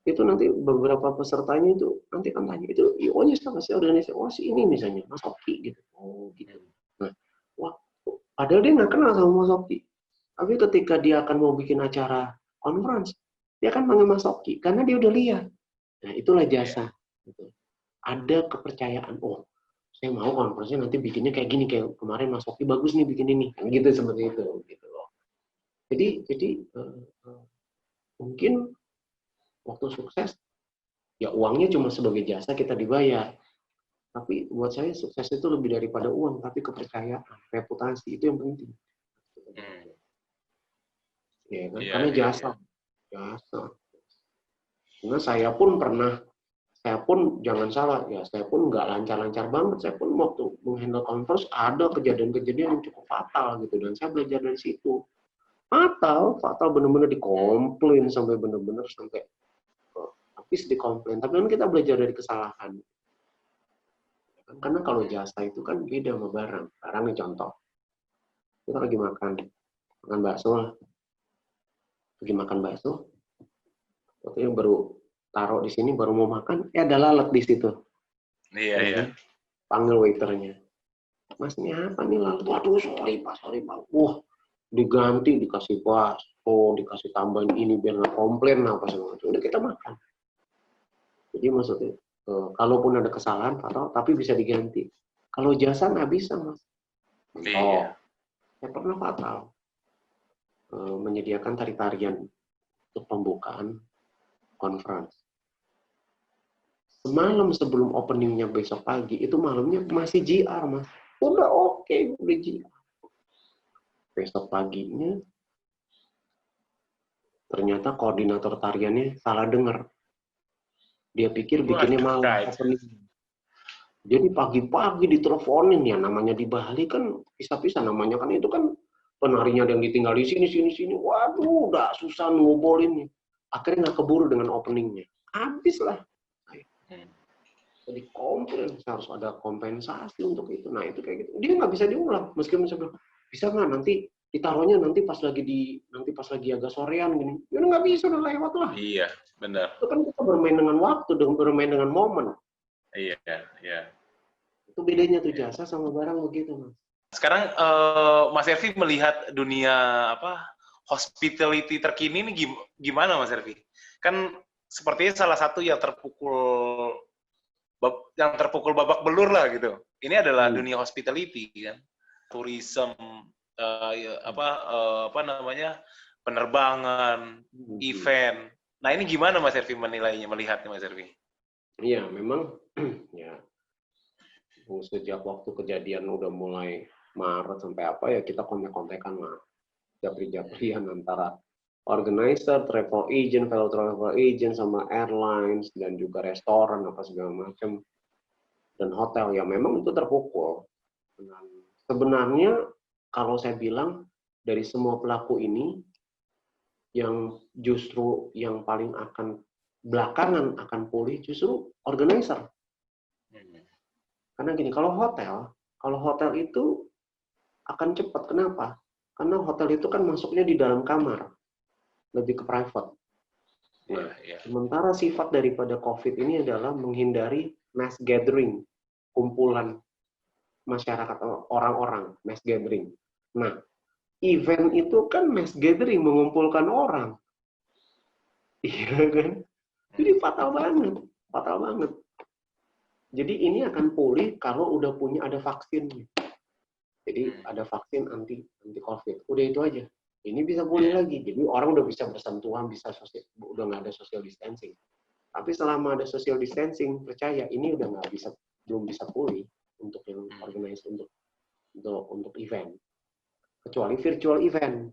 itu nanti beberapa pesertanya itu nanti kan tanya, itu IO-nya sama si organisasi, oh si ini misalnya, Mas Oki gitu. Oh gitu. Nah, wah, padahal dia nggak kenal sama Mas Oki. Tapi ketika dia akan mau bikin acara conference, dia akan panggil Mas Oki, karena dia udah lihat. Nah, itulah jasa. Gitu. Ada kepercayaan, oh saya mau conference nanti bikinnya kayak gini, kayak kemarin Mas Oki bagus nih bikin ini, gitu seperti itu gitu loh. Jadi mungkin waktu sukses ya uangnya cuma sebagai jasa kita dibayar, tapi buat saya sukses itu lebih daripada uang, tapi kepercayaan, reputasi itu yang penting. Ya kan? Karena jasa. Karena saya pun jangan salah ya, saya pun nggak lancar-lancar banget. Saya pun waktu menghandle conference ada kejadian-kejadian yang cukup fatal gitu, dan saya belajar dari situ. Fatal benar-benar dikomplain sampai benar-benar sampai habis dikomplain. Tapi kan kita belajar dari kesalahan. Karena kalau jasa itu kan beda sama barang. Barang nih contoh, kita lagi makan bakso lah. Lagi makan bakso, waktu yang baru taruh di sini, baru mau makan, ada lalat di situ. Iya. Panggil waiternya. Mas, ini apa nih lalat? Waduh, sorry pak. Wah, diganti, dikasih bakso, dikasih tambahin ini biar nggak komplain apa segala macam. Udah kita makan. Jadi maksudnya, kalaupun ada kesalahan fatal, tapi bisa diganti. Kalau jasa nggak bisa, Mas. Iya. Saya pernah fatal menyediakan tari-tarian untuk pembukaan conference. Semalam sebelum openingnya besok pagi, itu malamnya masih GR, Mas. Udah oke, udah GR. Besok paginya, ternyata koordinator tariannya salah dengar. Dia pikir bikinnya malam opening. Jadi pagi-pagi diteleponin, ya namanya di Bali kan pisah-pisah, namanya kan itu kan penarinya ada yang ditinggal di sini. Waduh, udah susah ngobolinnya. Akhirnya nggak keburu dengan openingnya. Habis lah. Jadi komplain, harus ada kompensasi untuk itu. Nah itu kayak gitu. Dia nggak bisa diulang. Meskipun saya bilang, bisa nggak nanti ditaruhnya nanti pas lagi agak sorean gini. Ya nggak bisa, udah lewat lah. Iya, benar. Itu kan kita bermain dengan waktu, bermain dengan momen. Iya. Itu bedanya tuh jasa sama barang begitu, Mas. Sekarang Mas Ervi melihat dunia hospitality terkini ini gimana, Mas Ervi? Kan sepertinya salah satu yang terpukul babak belur lah gitu. Ini adalah dunia hospitality kan, tourism, penerbangan, event. Nah ini gimana Mas Ervi melihatnya Mas Ervi? Iya, memang ya sejak waktu kejadian udah mulai Maret sampai apa ya kita kontek-kontekan lah, japri-japrian antara organizer, travel agent, fellow travel agent sama airlines dan juga restoran apa segala macam dan hotel ya memang itu terpukul. Dan sebenarnya kalau saya bilang dari semua pelaku ini yang justru yang paling akan belakangan akan pulih justru organizer. Karena gini, kalau hotel itu akan cepat. Kenapa? Karena hotel itu kan masuknya di dalam kamar, lebih ke private. Nah, sementara sifat daripada COVID ini adalah menghindari mass gathering, kumpulan masyarakat, orang-orang, mass gathering. Nah, event itu kan mass gathering, mengumpulkan orang. Iya kan? Jadi fatal banget. Jadi ini akan pulih kalau udah ada vaksinnya. Jadi ada vaksin anti COVID. Udah itu aja. Ini bisa pulih lagi. Jadi orang udah bisa bersentuhan, udah nggak ada social distancing. Tapi selama ada social distancing, percaya ini udah belum bisa pulih untuk yang organize untuk event. Kecuali virtual event.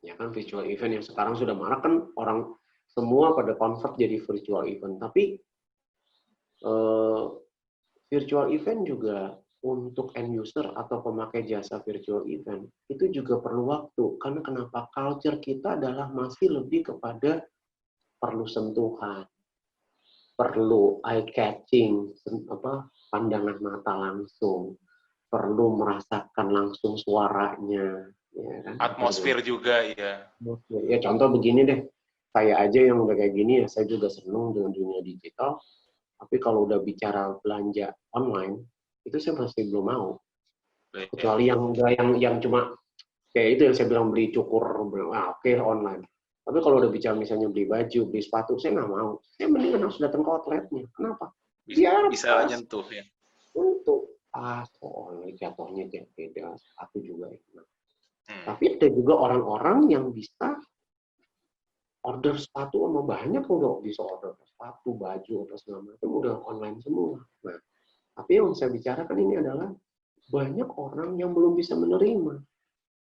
Ya kan virtual event yang sekarang sudah marak kan orang semua pada convert jadi virtual event. Tapi virtual event juga untuk end user atau pemakai jasa virtual event itu juga perlu waktu. Karena kenapa? Culture kita adalah masih lebih kepada perlu sentuhan, perlu eye catching, pandangan mata langsung, perlu merasakan langsung suaranya, ya kan? Atmosfer juga, ya. Ya contoh begini deh, saya aja yang udah kayak gini ya, saya juga senang dengan dunia digital. Tapi kalau udah bicara belanja online, itu saya masih belum mau. Kecuali yang cuma kayak itu yang saya bilang beli cukur, oke, online. Tapi kalau udah bicara misalnya beli baju, beli sepatu, saya nggak mau. Saya mendingan harus datang ke outletnya. Kenapa? Bisa nyentuh ya. Untuk online jatuhnya beda, sepatu juga. Tapi ada juga orang-orang yang bisa order sepatu sama banyak udah bisa order sepatu, baju, apa segala macam udah online semua. Nah, tapi yang saya bicarakan ini adalah banyak orang yang belum bisa menerima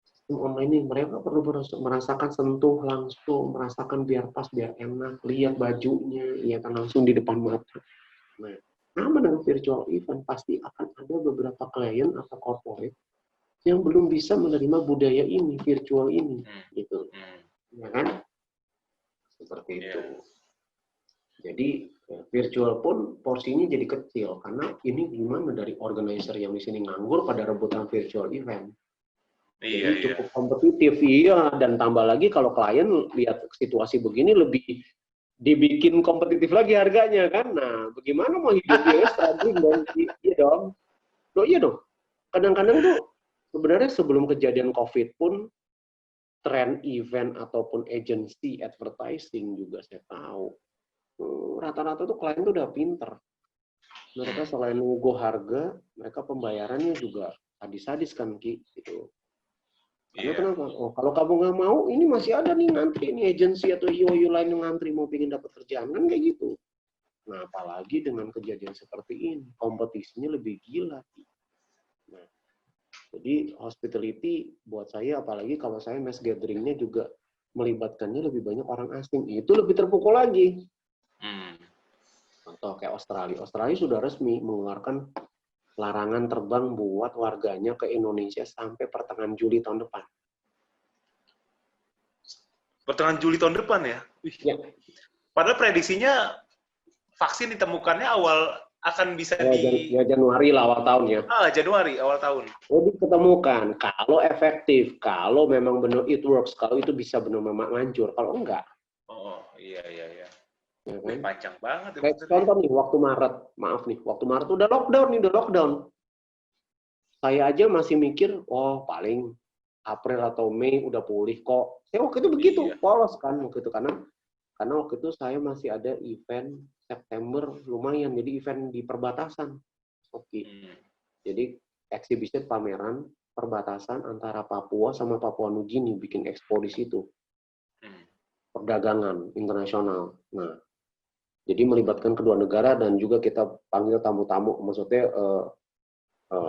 sistem online ini. Mereka perlu merasakan sentuh langsung, merasakan biar pas, biar enak, lihat bajunya, ya kan langsung di depan mata. Nah, sama dengan virtual event pasti akan ada beberapa klien atau corporate yang belum bisa menerima budaya ini, virtual ini, gitu, ya kan? Seperti itu. Jadi virtual pun porsinya jadi kecil karena ini gimana dari organizer yang di sini nganggur pada rebutan virtual event. Jadi cukup kompetitif, iya. Dan tambah lagi kalau klien lihat situasi begini lebih dibikin kompetitif lagi harganya kan. Nah, bagaimana mau hidupnya struggling dong? Iya dong. Loh, iya dong. Kadang-kadang tuh sebenarnya sebelum kejadian COVID pun tren event ataupun agency advertising juga saya tahu. Rata-rata tuh klien tuh udah pinter. Mereka selain ngugo harga, mereka pembayarannya juga sadis-sadis kan, Ki, gitu. Karena kenapa? Oh, kalau kamu nggak mau, ini masih ada nih ngantri, ini agensi atau IOU lain yang ngantri mau pengen dapat kerjaan, kan kayak gitu. Nah, apalagi dengan kejadian seperti ini, kompetisinya lebih gila, Ki. Nah, jadi hospitality buat saya, apalagi kalau saya mass gathering-nya juga melibatkannya lebih banyak orang asing, itu lebih terpukul lagi. Contoh kayak Australia. Australia sudah resmi mengeluarkan larangan terbang buat warganya ke Indonesia sampai pertengahan Juli tahun depan. Pertengahan Juli tahun depan ya? Ya. Padahal prediksinya vaksin ditemukannya akan bisa ya Januari lah awal tahun ya. Januari awal tahun. Oh, diketemukan. Kalau efektif, kalau memang benar it works, kalau itu bisa benar memang manjur, kalau enggak. Oh, iya. Ya kan? Panjang banget. Kayak contoh nih, waktu Maret udah lockdown. Saya aja masih mikir, oh paling April atau Mei udah pulih kok. Saya waktu itu begitu, polos kan waktu itu karena waktu itu saya masih ada event September lumayan, jadi event di perbatasan. Oke. Jadi exhibition pameran perbatasan antara Papua sama Papua Nugini bikin expo di situ. Perdagangan internasional. Nah, jadi melibatkan kedua negara dan juga kita panggil tamu-tamu, maksudnya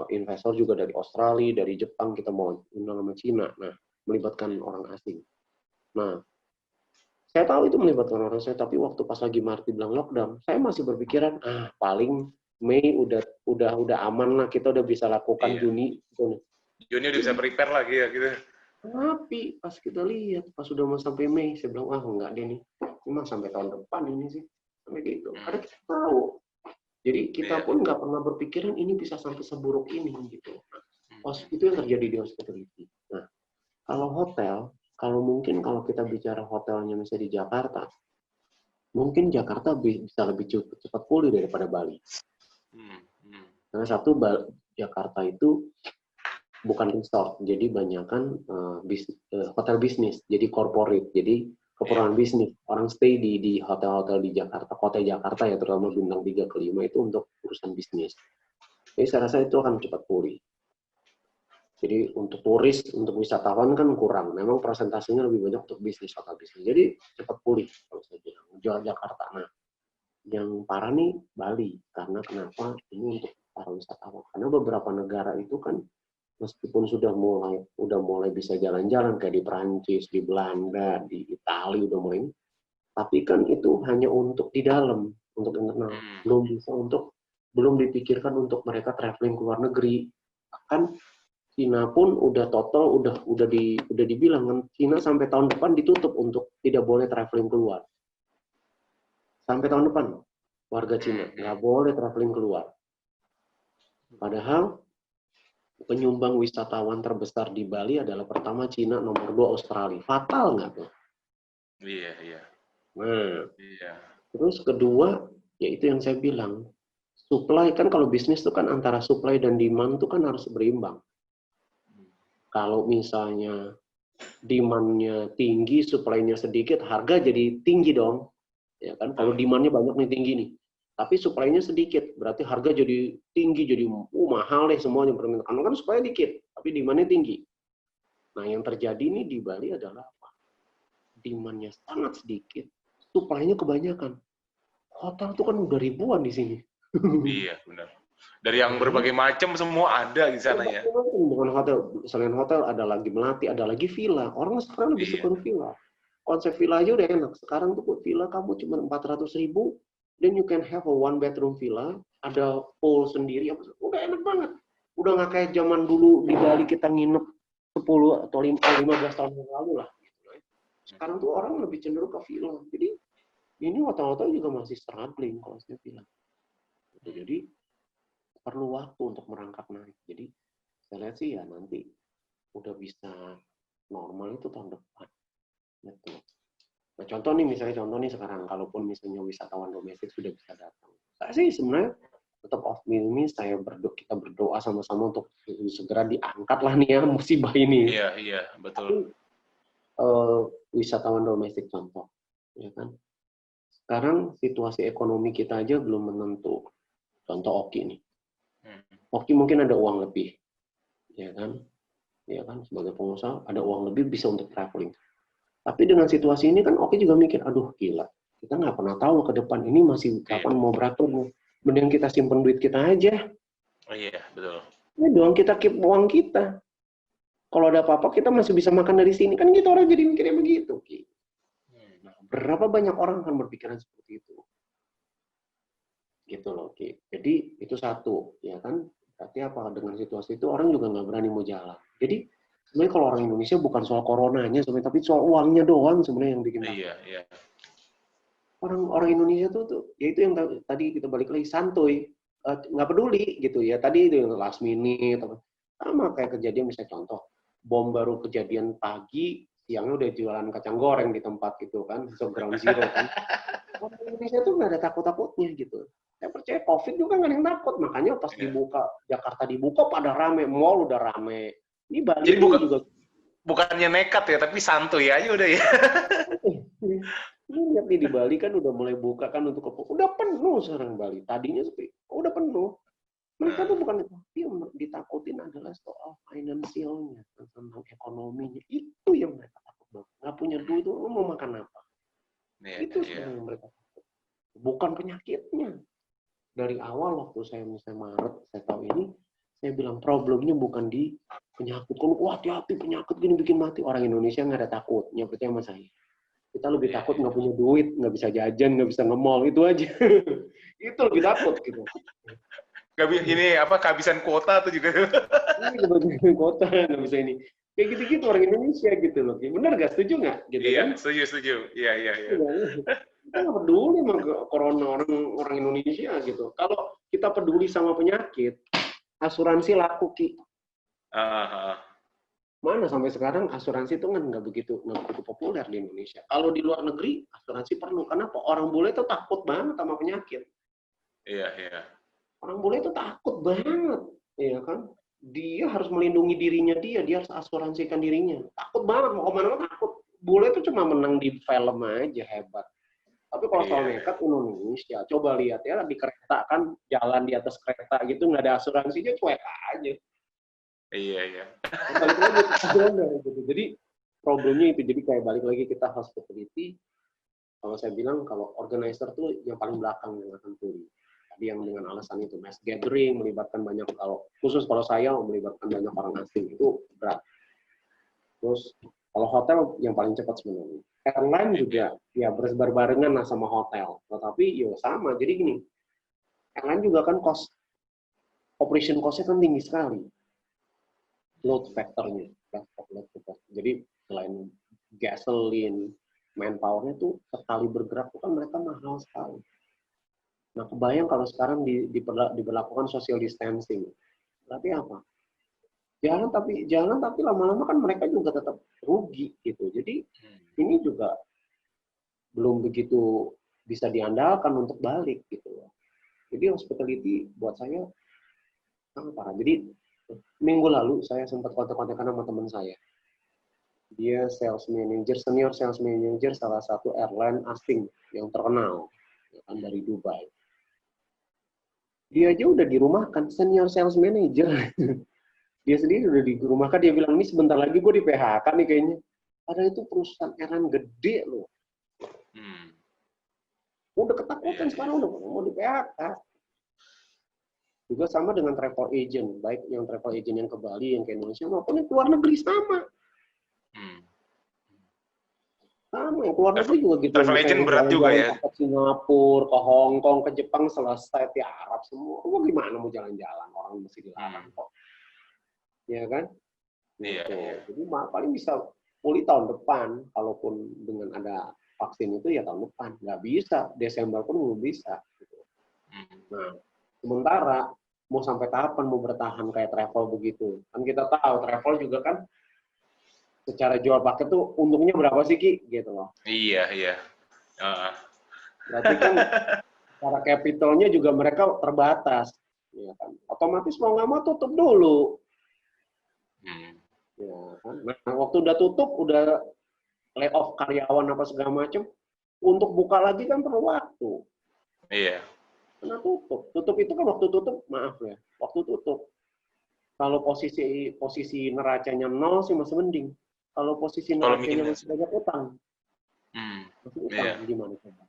investor juga dari Australia, dari Jepang, kita mau undang sama Cina. Nah, melibatkan orang asing. Nah, saya tahu itu melibatkan orang asing, tapi waktu pas lagi Maret bilang lockdown, saya masih berpikiran, paling Mei udah aman lah, kita udah bisa lakukan Juni. Juni udah bisa prepare lagi ya gitu. Tapi pas kita lihat, pas sudah mau sampai Mei, saya bilang, enggak deh nih, memang sampai tahun depan ini sih. Sampai gitu. Karena kita tahu. Jadi kita pun nggak pernah berpikiran ini bisa sampai seburuk ini gitu. Itu yang terjadi di hospitality. Nah, kalau hotel, kalau kita bicara hotelnya misalnya di Jakarta, mungkin Jakarta bisa lebih cepat pulih daripada Bali. Karena satu, Jakarta itu bukan resort, jadi banyakkan hotel bisnis, jadi corporate, jadi keperluan bisnis. Orang stay di hotel-hotel di Jakarta, kota Jakarta ya, terutama bintang 3 ke 5 itu untuk urusan bisnis. Jadi saya rasa itu akan cepat pulih. Jadi untuk turis, untuk wisatawan kan kurang. Memang presentasinya lebih banyak untuk bisnis, hotel bisnis. Jadi cepat pulih kalau saya bilang. Jual Jakarta. Nah, yang parah nih Bali. Karena kenapa? Ini untuk para wisatawan. Karena beberapa negara itu kan meskipun udah mulai bisa jalan-jalan kayak di Perancis, di Belanda, di Italia udah mulai, tapi kan itu hanya untuk di dalam, untuk internal, belum dipikirkan untuk mereka traveling ke luar negeri. Kan Cina pun udah total udah dibilang kan Cina sampai tahun depan ditutup untuk tidak boleh traveling keluar. Sampai tahun depan warga Cina nggak boleh traveling keluar. Padahal penyumbang wisatawan terbesar di Bali adalah pertama Cina, nomor 2 Australia. Fatal nggak tuh? Iya. Nah, Iya. terus kedua, yaitu yang saya bilang, supply kan kalau bisnis itu kan antara supply dan demand itu kan harus berimbang. Kalau misalnya demand-nya tinggi, supply-nya sedikit, harga jadi tinggi dong. Ya kan? Kalau demand-nya banyak nih tinggi nih, tapi supply-nya sedikit, berarti harga jadi tinggi, jadi mahal deh semuanya permintaan. Karena kan supply dikit, tapi demand-nya tinggi. Nah, yang terjadi nih di Bali adalah apa? Demand-nya sangat sedikit, supply-nya kebanyakan. Hotel tuh kan udah ribuan di sini. Iya, benar. Dari yang berbagai macam semua ada di sana ya. Bukan hotel, selain hotel ada lagi melati, ada lagi villa. Orang sekarang lebih suka villa. Konsep villa aja udah enak. Sekarang tuh villa kamu cuma 400.000, then you can have a 1 bedroom villa, ada pool sendiri, udah enak banget. Udah nggak kayak zaman dulu di Bali kita nginep 10 atau 15 tahun yang lalu lah. Sekarang tuh orang lebih cenderung ke villa. Jadi ini hotel-hotel juga masih struggling kalau saya bilang. Jadi perlu waktu untuk merangkak naik. Jadi saya lihat sih ya nanti udah bisa normal itu tahun depan. Gitu. Nah contoh nih sekarang, kalaupun misalnya wisatawan domestik sudah bisa datang. Saya sih sebenarnya tetap optimis, kita berdoa sama-sama untuk segera diangkat lah nih ya musibah ini. Iya, betul. Wisatawan domestik contoh, ya kan? Sekarang situasi ekonomi kita aja belum menentu. Contoh Oki nih. Oki mungkin ada uang lebih, ya kan? Sebagai pengusaha ada uang lebih bisa untuk traveling. Tapi dengan situasi ini kan Oki juga mikir, aduh gila, kita nggak pernah tahu ke depan ini masih kapan mau beratur nih. Mending kita simpen duit kita aja. Iya, betul. Ini doang kita keep uang kita. Kalau ada apa-apa kita masih bisa makan dari sini kan gitu orang jadi mikirnya begitu. Nah, berapa banyak orang akan berpikiran seperti itu? Gitu loh, Ki. Jadi itu satu, ya kan? Berarti apa? Dengan situasi itu orang juga nggak berani mau jalan. Jadi sebenarnya kalau orang Indonesia bukan soal coronanya sebenarnya, tapi soal uangnya doang sebenarnya yang bikin takut. Iya. Orang Indonesia tuh ya itu yang tadi kita balik lagi santuy, nggak peduli gitu ya. Tadi itu yang last minute, sama kayak kejadian misalnya contoh bom baru kejadian pagi, siangnya udah jualan kacang goreng di tempat itu kan, ground zero kan. Orang Indonesia tuh nggak ada takut-takutnya gitu. Saya percaya COVID juga nggak ada yang takut, makanya pas dibuka Jakarta dibuka pada rame, mall udah rame. Ini Bali jadi bukannya nekat ya, tapi santuy aja udah ya. Ini lihat nih di Bali kan udah mulai buka kan untuk udah penuh sekarang Bali. Tadinya sepi, udah penuh. Mereka tuh bukan yang ditakutin adalah soal finansialnya, tentang ekonominya. Itu yang mereka takut banget. Nggak punya duit, lo mau makan apa? Itu sebenarnya yang mereka takut. Bukan penyakitnya. Dari awal waktu saya misalnya Maret, saya tahu ini, saya bilang problemnya bukan di penyakit. Kalau wah hati-hati penyakit gini bikin mati. Orang Indonesia nggak ada takutnya, percaya sama saya. Kita lebih takut nggak punya duit, nggak bisa jajan, nggak bisa nge-mall, itu aja. Itu lebih takut gitu. Ini apa kehabisan kuota tuh juga. Ini kehabisan kuota, nggak bisa ini. Kayak gitu-gitu orang Indonesia gitu loh. Benar nggak? Setuju nggak? Gitu, iya, kan? setuju. Iya. Kita nggak peduli sama corona orang Indonesia gitu. Kalau kita peduli sama penyakit, asuransi laku, Ki. Mana sampai sekarang asuransi itu kan nggak begitu populer di Indonesia. Kalau di luar negeri asuransi perlu. Kenapa? Orang bule itu takut banget sama penyakit. Iya. Orang bule itu takut banget, ya kan? Dia harus melindungi dirinya dia harus asuransikan dirinya. Takut banget mau kemana-mana takut. Bule itu cuma menang di film aja hebat. Tapi kalau soal nekat Indonesia, coba lihat ya di kereta kan jalan di atas kereta gitu nggak ada asuransinya cuek aja. Iya. Jadi problemnya itu, jadi kayak balik lagi kita hospitality. Kalau saya bilang kalau organizer tuh yang paling belakang yang akan pulih. Tadi yang dengan alasan itu, mass gathering, melibatkan banyak, khusus kalau saya melibatkan banyak orang asing, itu berat. Terus kalau hotel yang paling cepat sebenarnya. Airline juga ya berbarengan lah sama hotel. Tetapi ya sama. Jadi gini, airline juga kan operation cost-nya kan tinggi sekali. Load factor-nya. Jadi selain gasoline, manpower-nya tuh sekali bergerak itu kan mereka mahal sekali. Nah, kebayang kalau sekarang diberlakukan social distancing. Berarti apa? Jangan tapi lama-lama kan mereka juga tetap rugi gitu. Jadi ini juga belum begitu bisa diandalkan untuk balik gitu. Jadi hospitality buat saya sangat parah. Jadi minggu lalu saya sempat kontak-kontakan sama teman saya. Dia senior sales manager salah satu airline asing yang terkenal, ya kan, dari Dubai. Dia aja udah dirumahkan, senior sales manager. Dia sendiri udah dirumahkan, dia bilang, ini sebentar lagi gue di PHK nih kayaknya. Padahal itu perusahaan airline gede loh. Udah ketakutan sekarang, udah mau di PHK. Juga sama dengan travel agent, baik yang travel agent yang ke Bali, yang ke Indonesia, maupun yang ke luar negeri sama. Sama, yang ke luar negeri juga gitu. Travel agent berat juga ya. Ke Singapura, ke Hong Kong, ke Jepang, selesai, di Arab semua. Gimana mau jalan-jalan, orang masih dilarang kok. Ya kan? Iya. Jadi paling bisa pulih tahun depan, kalaupun dengan ada vaksin itu ya tahun depan. Nggak bisa, Desember pun belum bisa. Gitu. Nah, sementara mau sampai kapan mau bertahan kayak travel begitu? Kan kita tahu travel juga kan secara jual paket tuh untungnya berapa sih Ki? Gitu loh. Iya. Berarti kan secara capitalnya juga mereka terbatas. Ya kan? Otomatis mau nggak mau tutup dulu. Ya, kan? Nah, waktu udah tutup, udah lay off karyawan apa segala macam, untuk buka lagi kan perlu waktu. Iya. Karena tutup. Tutup itu kan waktu tutup, maaf ya, waktu tutup. Kalau posisi neracanya 0 sih masih mending. Kalau posisi neracanya masih banyak utang, masih utang gimana coba?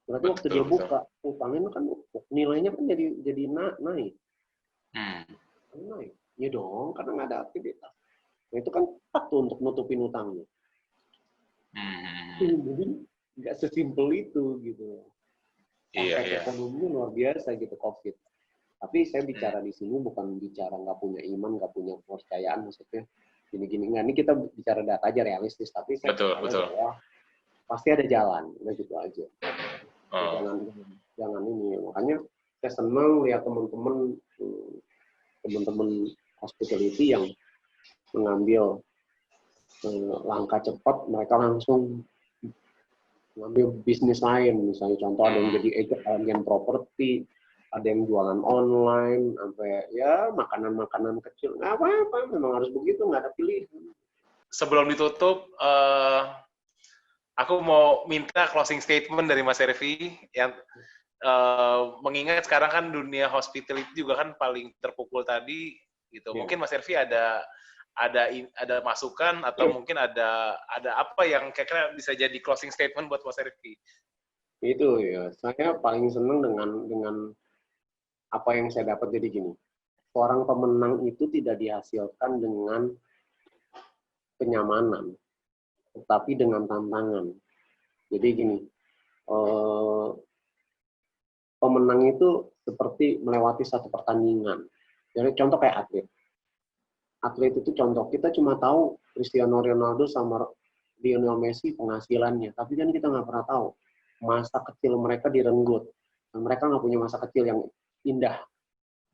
Berarti waktu dia buka, utangnya kan nilainya kan jadi naik. Naik. Ya dong, karena nggak ada aktivitas. Nah, itu kan waktu untuk nutupin utangnya. Jadi nggak sesimpel itu gitu. Efek ekonominya luar biasa gitu COVID. Tapi saya bicara di sini bukan bicara nggak punya iman, nggak punya kepercayaan, maksudnya gini-gini. Nggak, ini kita bicara data aja realistis. Tapi saya betul. bahwa pasti ada jalan, udah gitu aja. Jangan ini. Makanya saya senang lihat teman-teman hospitality yang mengambil langkah cepat, mereka langsung mengambil bisnis lain. Misalnya contoh ada yang jadi agen properti, ada yang jualan online, sampai ya makanan-makanan kecil. Nggak apa-apa, memang harus begitu, nggak ada pilihan. Sebelum ditutup, aku mau minta closing statement dari Mas Hervi yang mengingat sekarang kan dunia hospitality juga kan paling terpukul tadi gitu. Mungkin Mas Hervi ada masukan atau mungkin ada apa yang kira-kira bisa jadi closing statement buat Mas Hervi? Itu ya, saya paling senang dengan apa yang saya dapat. Jadi gini, seorang pemenang itu tidak dihasilkan dengan kenyamanan, tetapi dengan tantangan. Jadi gini, pemenang itu seperti melewati satu pertandingan. Jadi contoh kayak atlet. Atlet itu contoh, kita cuma tahu Cristiano Ronaldo sama Lionel Messi penghasilannya, tapi kan kita nggak pernah tahu masa kecil mereka direnggut. Dan mereka nggak punya masa kecil yang indah.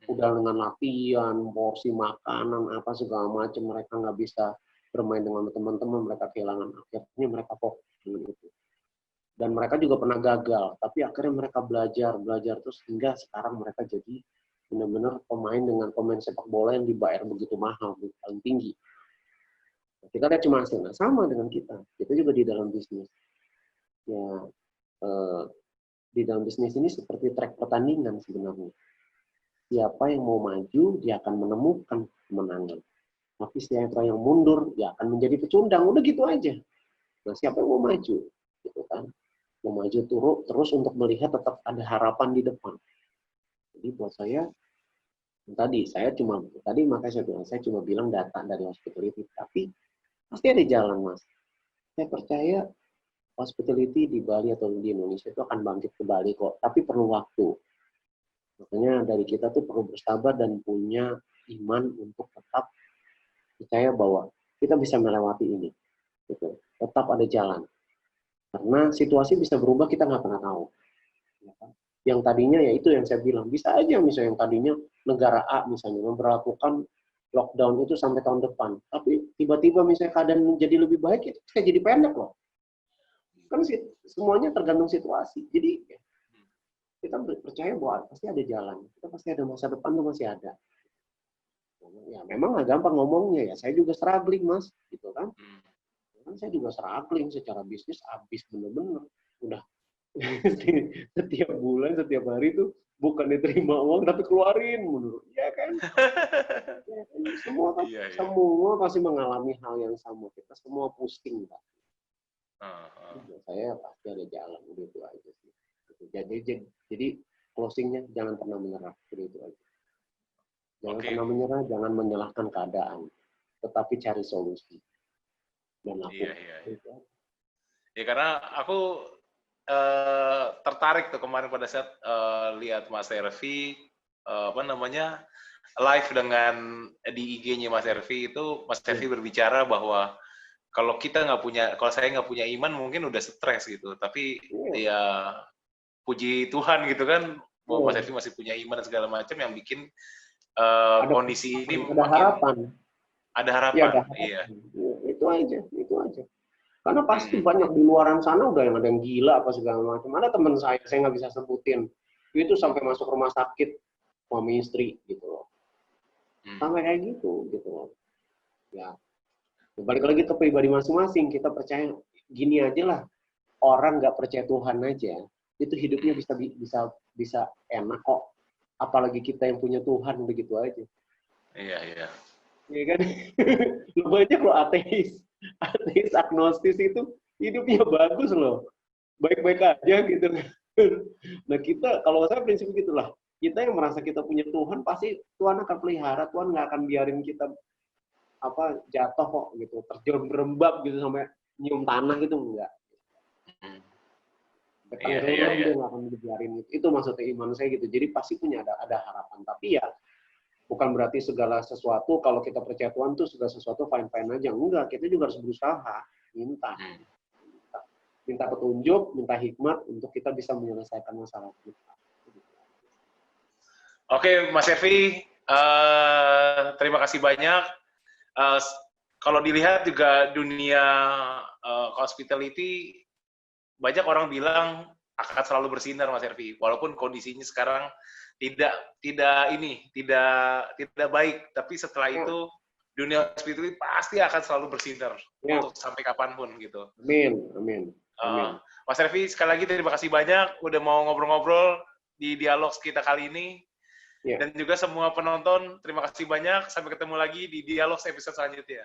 Udah dengan latihan, porsi makanan, apa segala macam, mereka nggak bisa bermain dengan teman-teman, mereka kehilangan, akhirnya mereka fokus dengan itu. Dan mereka juga pernah gagal, tapi akhirnya mereka belajar terus hingga sekarang mereka jadi benar-benar pemain sepak bola yang dibayar begitu mahal, paling tinggi. Kita lihat cuma hasilnya, sama dengan kita juga di dalam bisnis. Ya, di dalam bisnis ini seperti track pertandingan sebenarnya. Siapa yang mau maju, dia akan menemukan kemenangan. Tapi siapa yang mundur, dia akan menjadi pecundang. Udah gitu aja. Nah, siapa yang mau maju? Gitu kan. Mau maju terus untuk melihat tetap ada harapan di depan. Jadi buat saya makanya saya bilang saya cuma bilang data dari hospitality, tapi pasti ada jalan, Mas. Saya percaya hospitality di Bali atau di Indonesia itu akan bangkit kembali kok, tapi perlu waktu. Makanya dari kita tuh perlu bersabar dan punya iman untuk tetap percaya bahwa kita bisa melewati ini. Gitu. Tetap ada jalan. Karena situasi bisa berubah, kita nggak pernah tahu. Yang tadinya ya itu yang saya bilang, bisa aja misalnya yang tadinya negara A misalnya memperlakukan lockdown itu sampai tahun depan, tapi tiba-tiba misalnya keadaan jadi lebih baik, itu bisa jadi pendek loh. Kan semuanya tergantung situasi. Jadi kita percaya bahwa pasti ada jalan, kita pasti ada masa depan tuh masih ada. Ya memang nggak gampang ngomongnya ya, saya juga struggling Mas, gitu kan. Kan saya juga struggling secara bisnis, habis bener-bener. Udah setiap bulan, setiap hari tuh bukan diterima uang tapi keluarin menurut. Ya kan? Ya, kan? Semua pasti mengalami hal yang sama. Kita semua pusing, Pak. Saya pasti ada jalan, gitu aja sih. Jadi closingnya jangan pernah menyerah, gitu aja. Jangan pernah menyerah, jangan menyalahkan keadaan, tetapi cari solusi dan lakukan. Ya karena aku tertarik tuh kemarin pada saat lihat Mas Hervi live dengan di IG-nya Mas Hervi itu Mas Hervi berbicara bahwa kalau saya nggak punya iman mungkin udah stres gitu, tapi ya puji Tuhan gitu kan bahwa Mas Hervi masih punya iman dan segala macam yang bikin kondisi ini ada harapan. Iya. Itu aja. Karena pasti banyak di luaran sana udah yang ada yang gila apa segala macam. Ada teman saya nggak bisa sebutin, itu sampai masuk rumah sakit suami istri gitu loh. Sampai kayak gitu loh. Ya, balik lagi ke pribadi masing-masing. Kita percaya gini aja lah. Orang nggak percaya Tuhan aja, itu hidupnya bisa enak kok. Apalagi kita yang punya Tuhan, begitu aja. Iya. Iya kan? Lu banyak lo ateis agnostis itu hidupnya bagus loh, baik-baik aja gitu. Nah kita, kalau saya prinsip gitulah, kita yang merasa kita punya Tuhan, pasti Tuhan akan pelihara, Tuhan nggak akan biarin kita jatuh kok gitu, terjerembab gitu sampai nyium tanah gitu, enggak. Dia nggak akan dibiarin itu maksudnya iman saya gitu. Jadi pasti punya ada harapan, tapi ya bukan berarti segala sesuatu kalau kita percaya Tuhan tuh segala sesuatu fine-fine aja. Enggak, kita juga harus berusaha, minta petunjuk, minta hikmat untuk kita bisa menyelesaikan masalah kita. Oke, Mas Hervi, terima kasih banyak. Kalau dilihat juga dunia hospitality, banyak orang bilang akan selalu bersinar, Mas Hervi, walaupun kondisinya sekarang tidak baik, tapi setelah itu dunia hospitality pasti akan selalu bersinar untuk sampai kapanpun gitu. Amin. Mas Hervi, sekali lagi terima kasih banyak udah mau ngobrol-ngobrol di dialog kita kali ini. Dan juga semua penonton, terima kasih banyak. Sampai ketemu lagi di dialog episode selanjutnya.